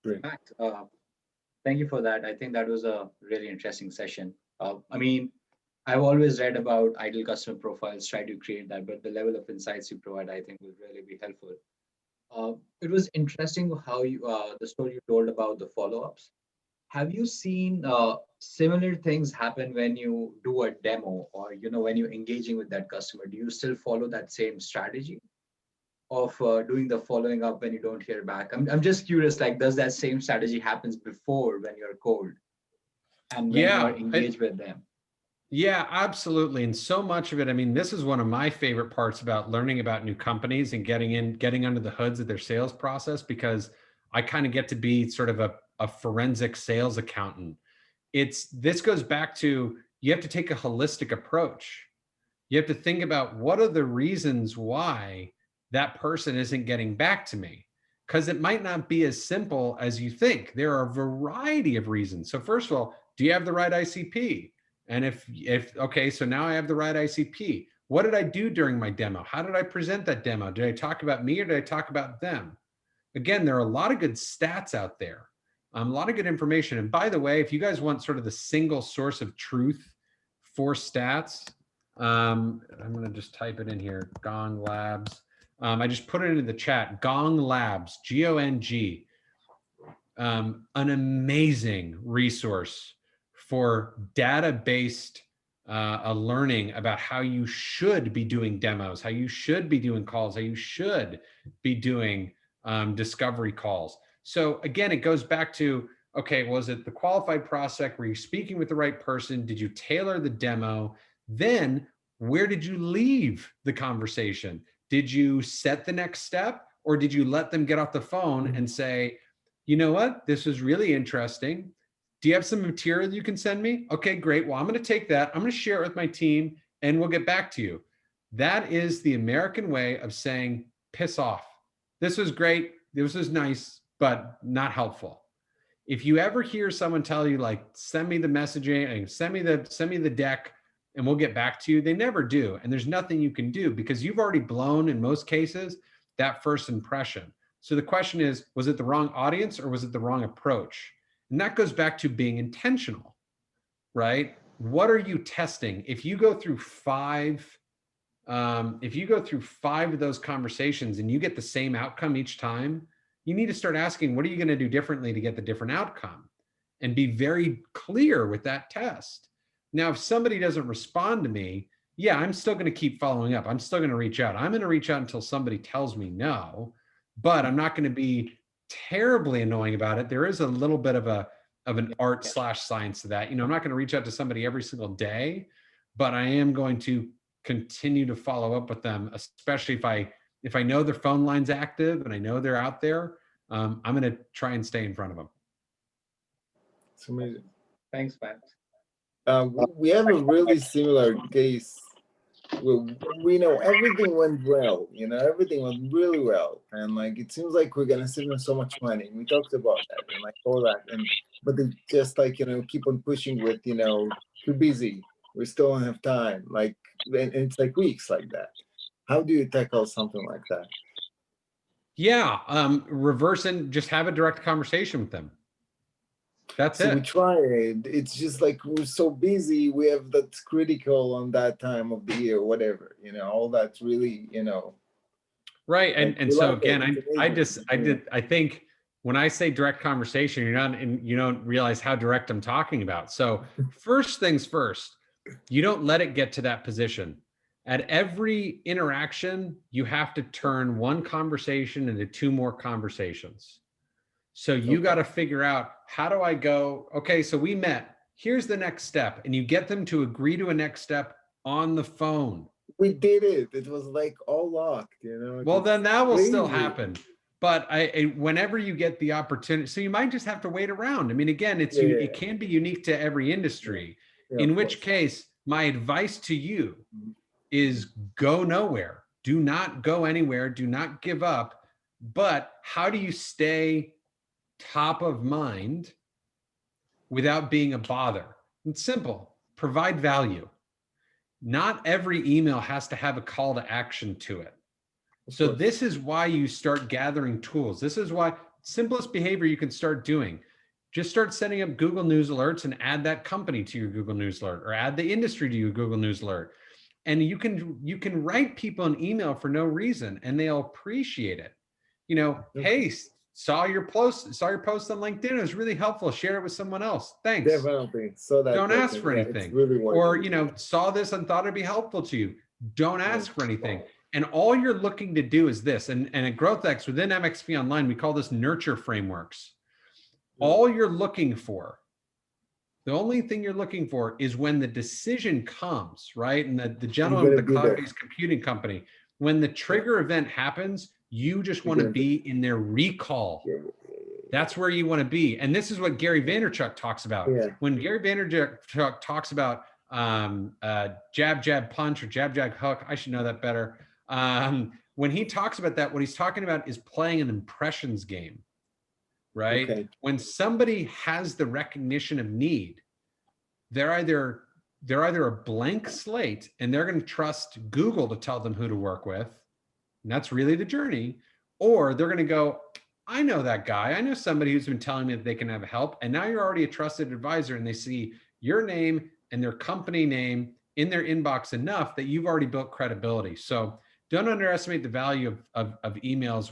Max, thank you for that. I think that was a really interesting session. I mean, I've always read about ideal customer profiles, try to create that, but the level of insights you provide, I think, will really be helpful. It was interesting how you, the story you told about the follow-ups. Have you seen similar things happen when you do a demo, or when you're engaging with that customer? Do you still follow that same strategy of doing the following up when you don't hear back? I'm just curious, like, does that same strategy happens before when you're cold and when you're engaged with them? Yeah, absolutely. And so much of it, I mean, this is one of my favorite parts about learning about new companies and getting under the hoods of their sales process, I kind of get to be sort of a forensic sales accountant. This goes back to, you have to take a holistic approach. You have to think about, what are the reasons why that person isn't getting back to me? Because it might not be as simple as you think. There are a variety of reasons. So first of all, do you have the right ICP? And if okay, so now I have the right ICP. What did I do during my demo? How did I present that demo? Did I talk about me or did I talk about them? Again, there are a lot of good stats out there, a lot of good information. And by the way, if you guys want sort of the single source of truth for stats, I'm going to just type it in here, Gong Labs. I just put it into the chat, Gong Labs, G-O-N-G, an amazing resource for data-based learning about how you should be doing demos, how you should be doing calls, how you should be doing discovery calls. So again, it goes back to, okay, was it the qualified prospect? Were you speaking with the right person? Did you tailor the demo? Then where did you leave the conversation? Did you set the next step, or did you let them get off the phone and say, you know what, this was really interesting. Do you have some material you can send me? Okay, great. Well, I'm going to take that. I'm going to share it with my team and we'll get back to you. That is the American way of saying, piss off. This was great. This was nice, but not helpful. If you ever hear someone tell you, like, send me the messaging and send me the deck and we'll get back to you, they never do. And there's nothing you can do because you've already blown, in most cases, that first impression. So the question is, was it the wrong audience or was it the wrong approach? And that goes back to being intentional, right? What are you testing? If you go through five of those conversations and you get the same outcome each time, you need to start asking, what are you going to do differently to get the different outcome? And be very clear with that test. Now, if somebody doesn't respond to me, yeah, I'm still going to keep following up. I'm still going to reach out. I'm going to reach out until somebody tells me no, but I'm not going to be terribly annoying about it. There is a little bit of an art / science to that. You know, I'm not going to reach out to somebody every single day, but I am going to continue to follow up with them, especially if I know their phone line's active and I know they're out there. I'm going to try and stay in front of them. It's amazing. Thanks, Max. We have a really similar case where we know everything went well, you know, everything went really well. And like, it seems like we're going to save them so much money. We talked about that and like all that. But they just like, you know, keep on pushing with, you know, too busy. We still don't have time. Like, and it's like weeks like that. How do you tackle something like that? Yeah, reverse and just have a direct conversation with them. That's it. We tried. It's just like we're so busy. We have that's critical on that time of the year, whatever. You know, all that's really, you know. Right, and so again, I think when I say direct conversation, you don't realize how direct I'm talking about. So first things first, you don't let it get to that position. At every interaction, you have to turn one conversation into 2 more conversations. So you got to figure out, how do I go? Okay, so we met. Here's the next step. And you get them to agree to a next step on the phone. We did it. It was like all locked, you know. Well, then that will still happen. But whenever you get the opportunity, so you might just have to wait around. I mean, again, it can be unique to every industry, in which case my advice to you is go nowhere. Do not go anywhere. Do not give up. But how do you stay top of mind without being a bother? It's simple. Provide value. Not every email has to have a call to action to it. So this is why you start gathering tools. This is why simplest behavior you can start doing. Just start setting up Google News alerts and add that company to your Google News alert, or add the industry to your Google News alert. And you can write people an email for no reason and they'll appreciate it. You know, hey, saw your post on LinkedIn. It was really helpful. Share it with someone else. Thanks. Definitely. So that don't ask for anything. Really or, you know, saw this and thought it'd be helpful to you. Don't ask for anything. And all you're looking to do is this. And at GrowthX, within MXP Online, we call this nurture frameworks. All you're looking for, the only thing you're looking for is when the decision comes, right? And the gentleman with the cloud-based computing company, when the trigger event happens, you just want to be in their recall. That's where you want to be. And this is what Gary Vaynerchuk talks about. When Gary Vaynerchuk talks about jab, jab, punch, or jab, jab, hook, I should know that better. When he talks about that, what he's talking about is playing an impressions game, right? When somebody has the recognition of need, they're either a blank slate and they're going to trust Google to tell them who to work with. And that's really the journey. Or they're going to go, I know that guy. I know somebody who's been telling me that they can have help. And now you're already a trusted advisor and they see your name and their company name in their inbox enough that you've already built credibility. So don't underestimate the value of emails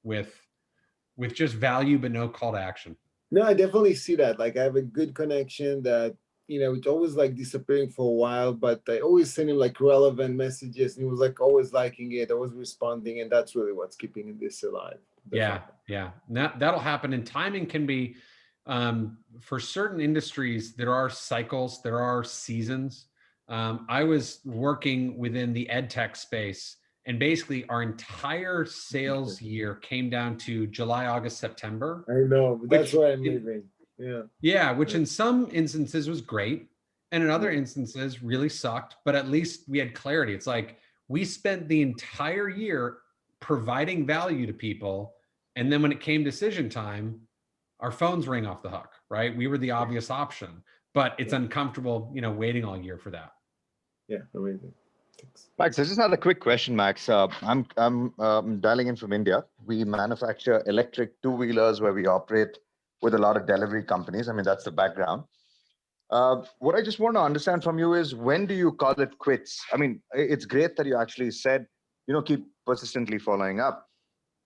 with just value, but no call to action. No, I definitely see that. Like I have a good connection that, you know, it's always like disappearing for a while, but I always send him like relevant messages and he was like always liking it, always responding. And that's really what's keeping this alive. Definitely. Yeah. That'll happen. And timing can be, for certain industries, there are cycles, there are seasons. I was working within the ed tech space, and basically our entire sales year came down to July, August, September. I know, but that's why I'm leaving. Yeah, which in some instances was great, and in other instances really sucked, but at least we had clarity. It's like we spent the entire year providing value to people, and then when it came decision time, our phones rang off the hook, right? We were the obvious option, but it's uncomfortable, you know, waiting all year for that. Yeah, amazing. Thanks. Max, I just had a quick question, Max. I'm dialing in from India. We manufacture electric two-wheelers where we operate with a lot of delivery companies. I mean, that's the background. What I just want to understand from you is, when do you call it quits? I mean, it's great that you actually said, you know, keep persistently following up.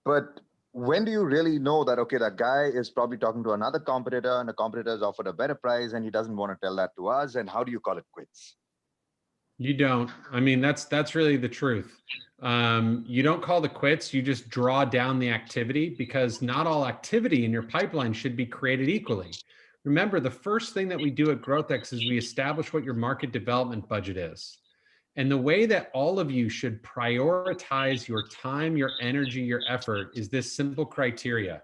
But when do you really know that, okay, that guy is probably talking to another competitor and the competitor has offered a better price and he doesn't want to tell that to us? And how do you call it quits? You don't. I mean, that's really the truth. You don't call the quits. You just draw down the activity, because not all activity in your pipeline should be created equally. Remember, the first thing that we do at GrowthX is we establish what your market development budget is. And the way that all of you should prioritize your time, your energy, your effort is this simple criteria.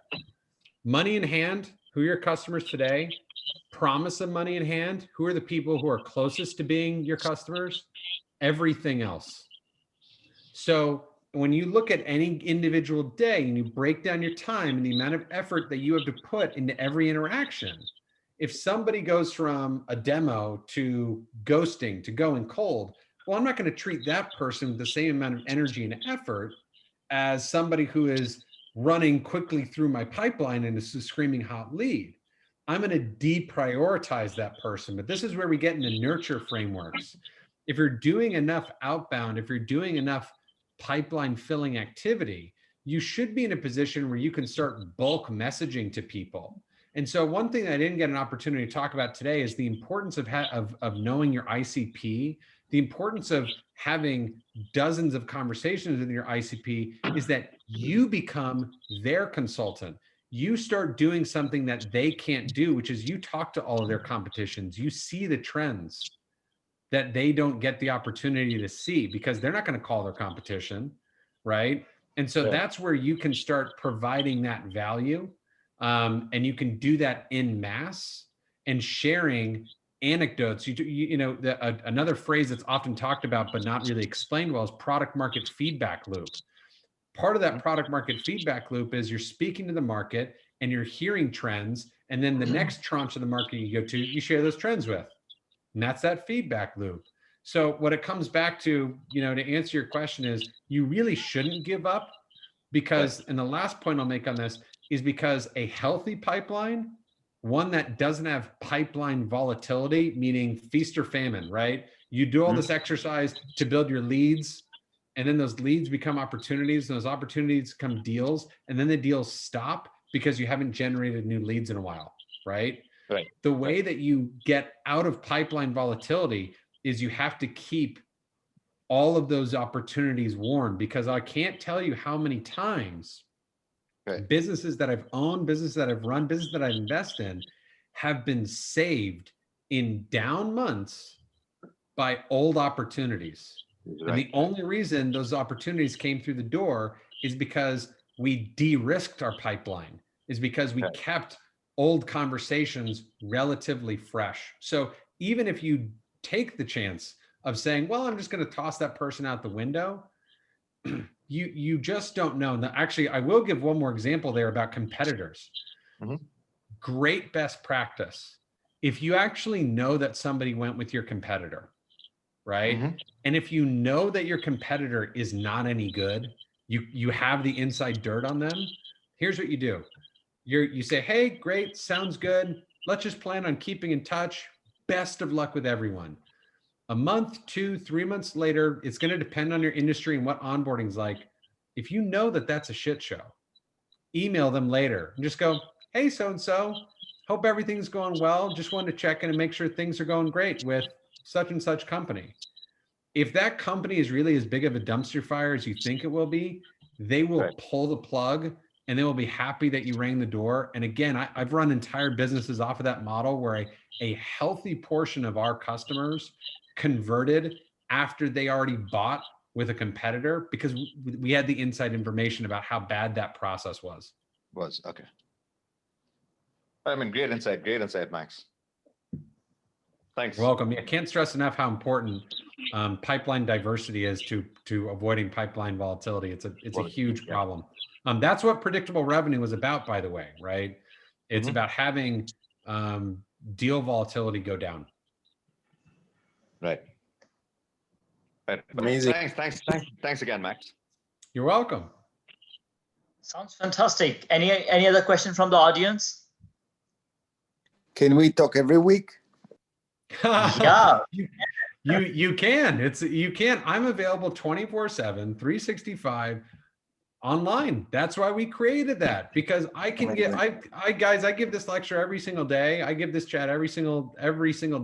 Money in hand, who are your customers today? Promise of money in hand, who are the people who are closest to being your customers? Everything else. So when you look at any individual day and you break down your time and the amount of effort that you have to put into every interaction, if somebody goes from a demo to ghosting to going cold, well, I'm not going to treat that person with the same amount of energy and effort as somebody who is running quickly through my pipeline and is a screaming hot lead. I'm going to deprioritize that person. But this is where we get into nurture frameworks. If you're doing enough outbound, if you're doing enough pipeline filling activity, you should be in a position where you can start bulk messaging to people. And so one thing I didn't get an opportunity to talk about today is the importance of knowing your ICP. The importance of having dozens of conversations with your ICP is that you become their consultant. You start doing something that they can't do, which is you talk to all of their competitions. You see the trends that they don't get the opportunity to see because they're not going to call their competition, right? And so that's where you can start providing that value. And you can do that in mass and sharing anecdotes. Another phrase that's often talked about but not really explained well is product market feedback loop. Part of that product market feedback loop is you're speaking to the market and you're hearing trends, and then the next tranche of the market you go to, you share those trends with. And that's that feedback loop. So what it comes back to, to answer your question is you really shouldn't give up, because, and the last point I'll make on this is because a healthy pipeline, one that doesn't have pipeline volatility, meaning feast or famine, right? You do all this exercise to build your leads, and then those leads become opportunities, and those opportunities become deals, and then the deals stop because you haven't generated new leads in a while, right? Right. The way that you get out of pipeline volatility is you have to keep all of those opportunities warm, because I can't tell you how many times businesses that I've owned, businesses that I've run, businesses that I've invested in have been saved in down months by old opportunities. Right. And the only reason those opportunities came through the door is because we de-risked our pipeline, is because we kept old conversations relatively fresh. So even if you take the chance of saying, well, I'm just going to toss that person out the window, you just don't know. Now, actually, I will give one more example there about competitors. Great best practice. If you actually know that somebody went with your competitor, right? And if you know that your competitor is not any good, you have the inside dirt on them, here's what you do. You say, hey, great, sounds good. Let's just plan on keeping in touch. Best of luck with everyone. A month, 2, 3 months later, it's going to depend on your industry and what onboarding's like. If you know that that's a shit show, email them later and just go, hey, so-and-so, hope everything's going well. Just wanted to check in and make sure things are going great with such and such company. If that company is really as big of a dumpster fire as you think it will be, they will pull the plug and they will be happy that you rang the door. And again, I've run entire businesses off of that model where a healthy portion of our customers converted after they already bought with a competitor because we had the inside information about how bad that process was. Okay. I mean, great insight, Max. Thanks. You're welcome. I can't stress enough how important pipeline diversity is to avoiding pipeline volatility. It's a huge problem. That's what predictable revenue is about, by the way, right? It's about having deal volatility go down. Right. Amazing. Thanks again, Max. You're welcome. Sounds fantastic. Any other question from the audience? Can we talk every week? Yeah. You can. You can. I'm available 24/7, 365. online. That's why we created that, because I can get, I give this lecture every single day. I give this chat every single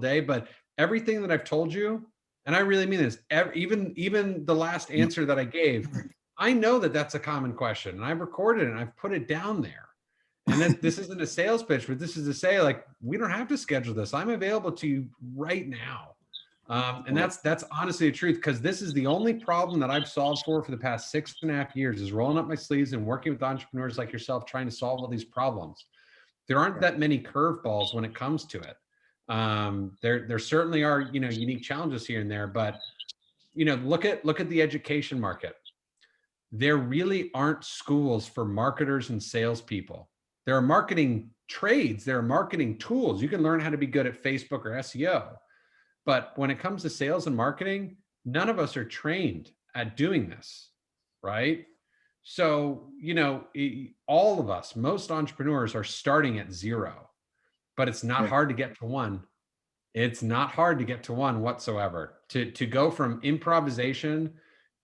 day, but everything that I've told you, and I really mean this, even the last answer that I gave, I know that that's a common question, and I've recorded it and I've put it down there. And this isn't a sales pitch, but this is to say, like, we don't have to schedule this. I'm available to you right now. And that's honestly the truth, because this is the only problem that I've solved for the past 6.5 years, is rolling up my sleeves and working with entrepreneurs like yourself, trying to solve all these problems. There aren't that many curveballs when it comes to it. There certainly are, unique challenges here and there, but, look at the education market. There really aren't schools for marketers and salespeople. There are marketing trades, there are marketing tools. You can learn how to be good at Facebook or SEO. But when it comes to sales and marketing, none of us are trained at doing this, right? So, all of us, most entrepreneurs are starting at zero, but it's not hard to get to one. It's not hard to get to one whatsoever. To go from improvisation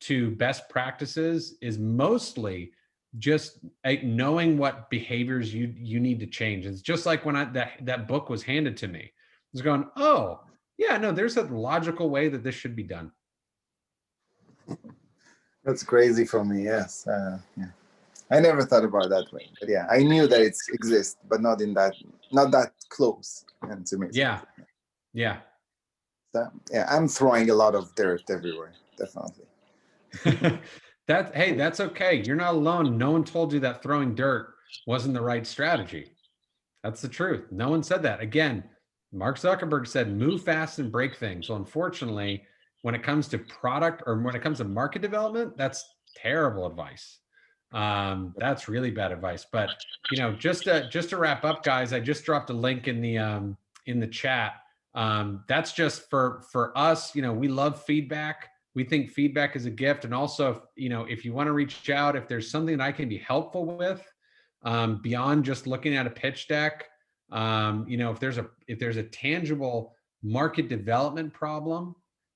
to best practices is mostly just knowing what behaviors you need to change. It's just like when that book was handed to me. I was going, oh, yeah, no, there's a logical way that this should be done. That's crazy for me. Yes. Yeah. I never thought about it that way. But yeah, I knew that it exists, but not that close. And it's amazing. Yeah. Yeah. So, yeah, I'm throwing a lot of dirt everywhere. Definitely. That's okay. You're not alone. No one told you that throwing dirt wasn't the right strategy. That's the truth. No one said that. Again, Mark Zuckerberg said, move fast and break things. Well, unfortunately, when it comes to product or when it comes to market development, that's terrible advice. That's really bad advice. But, just to wrap up, guys, I just dropped a link in the chat. That's just for us. We love feedback. We think feedback is a gift. And also, if you want to reach out, if there's something that I can be helpful with, beyond just looking at a pitch deck, if there's a tangible market development problem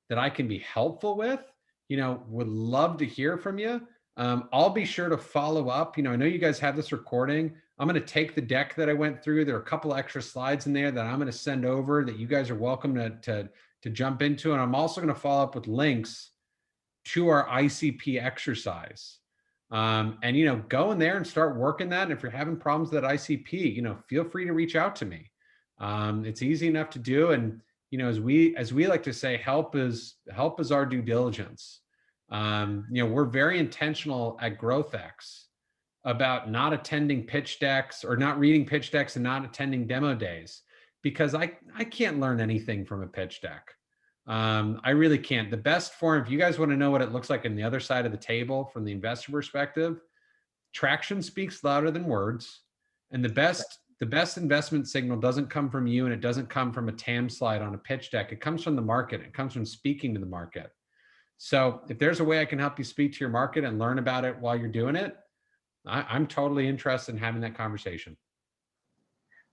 that I can be helpful with, would love to hear from you. I'll be sure to follow up. I know you guys have this recording. I'm going to take the deck that I went through. There are a couple extra slides in there that I'm going to send over that you guys are welcome to jump into. And I'm also going to follow up with links to our ICP exercise. And, go in there and start working that. And if you're having problems with that ICP, feel free to reach out to me. It's easy enough to do. And, as we like to say, help is our due diligence. We're very intentional at GrowthX about not attending pitch decks or not reading pitch decks and not attending demo days, because I can't learn anything from a pitch deck. I really can't. The best form, if you guys want to know what it looks like on the other side of the table from the investor perspective, traction speaks louder than words. And the best investment signal doesn't come from you, and it doesn't come from a TAM slide on a pitch deck. It comes from the market. It comes from speaking to the market. So if there's a way I can help you speak to your market and learn about it while you're doing it, I'm totally interested in having that conversation.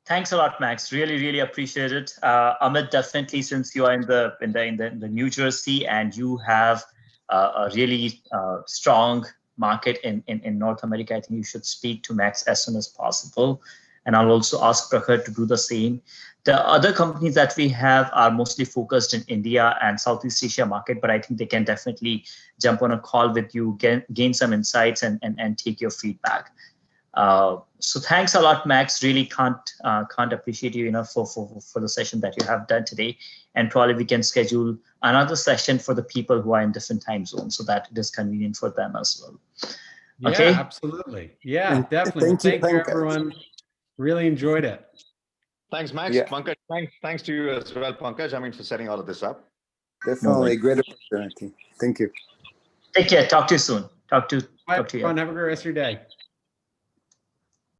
Thanks a lot, Max. Really, really appreciate it. Amit, definitely, since you are in the New Jersey and you have a really strong market in North America, I think you should speak to Max as soon as possible. And I'll also ask Prakhar to do the same. The other companies that we have are mostly focused in India and Southeast Asia market, but I think they can definitely jump on a call with you, gain some insights and take your feedback. So thanks a lot, Max. Really can't appreciate you enough for the session that you have done today. And probably we can schedule another session for the people who are in different time zones so that it is convenient for them as well. Okay? Yeah, absolutely. Yeah, definitely. Thank you, everyone. Really enjoyed it. Thanks, Max. Yeah. Pankaj, thanks to you as well, Pankaj, for setting all of this up. Definitely a great opportunity. Thank you. Take care. Talk to you soon. Talk to you. Have a great rest of your day.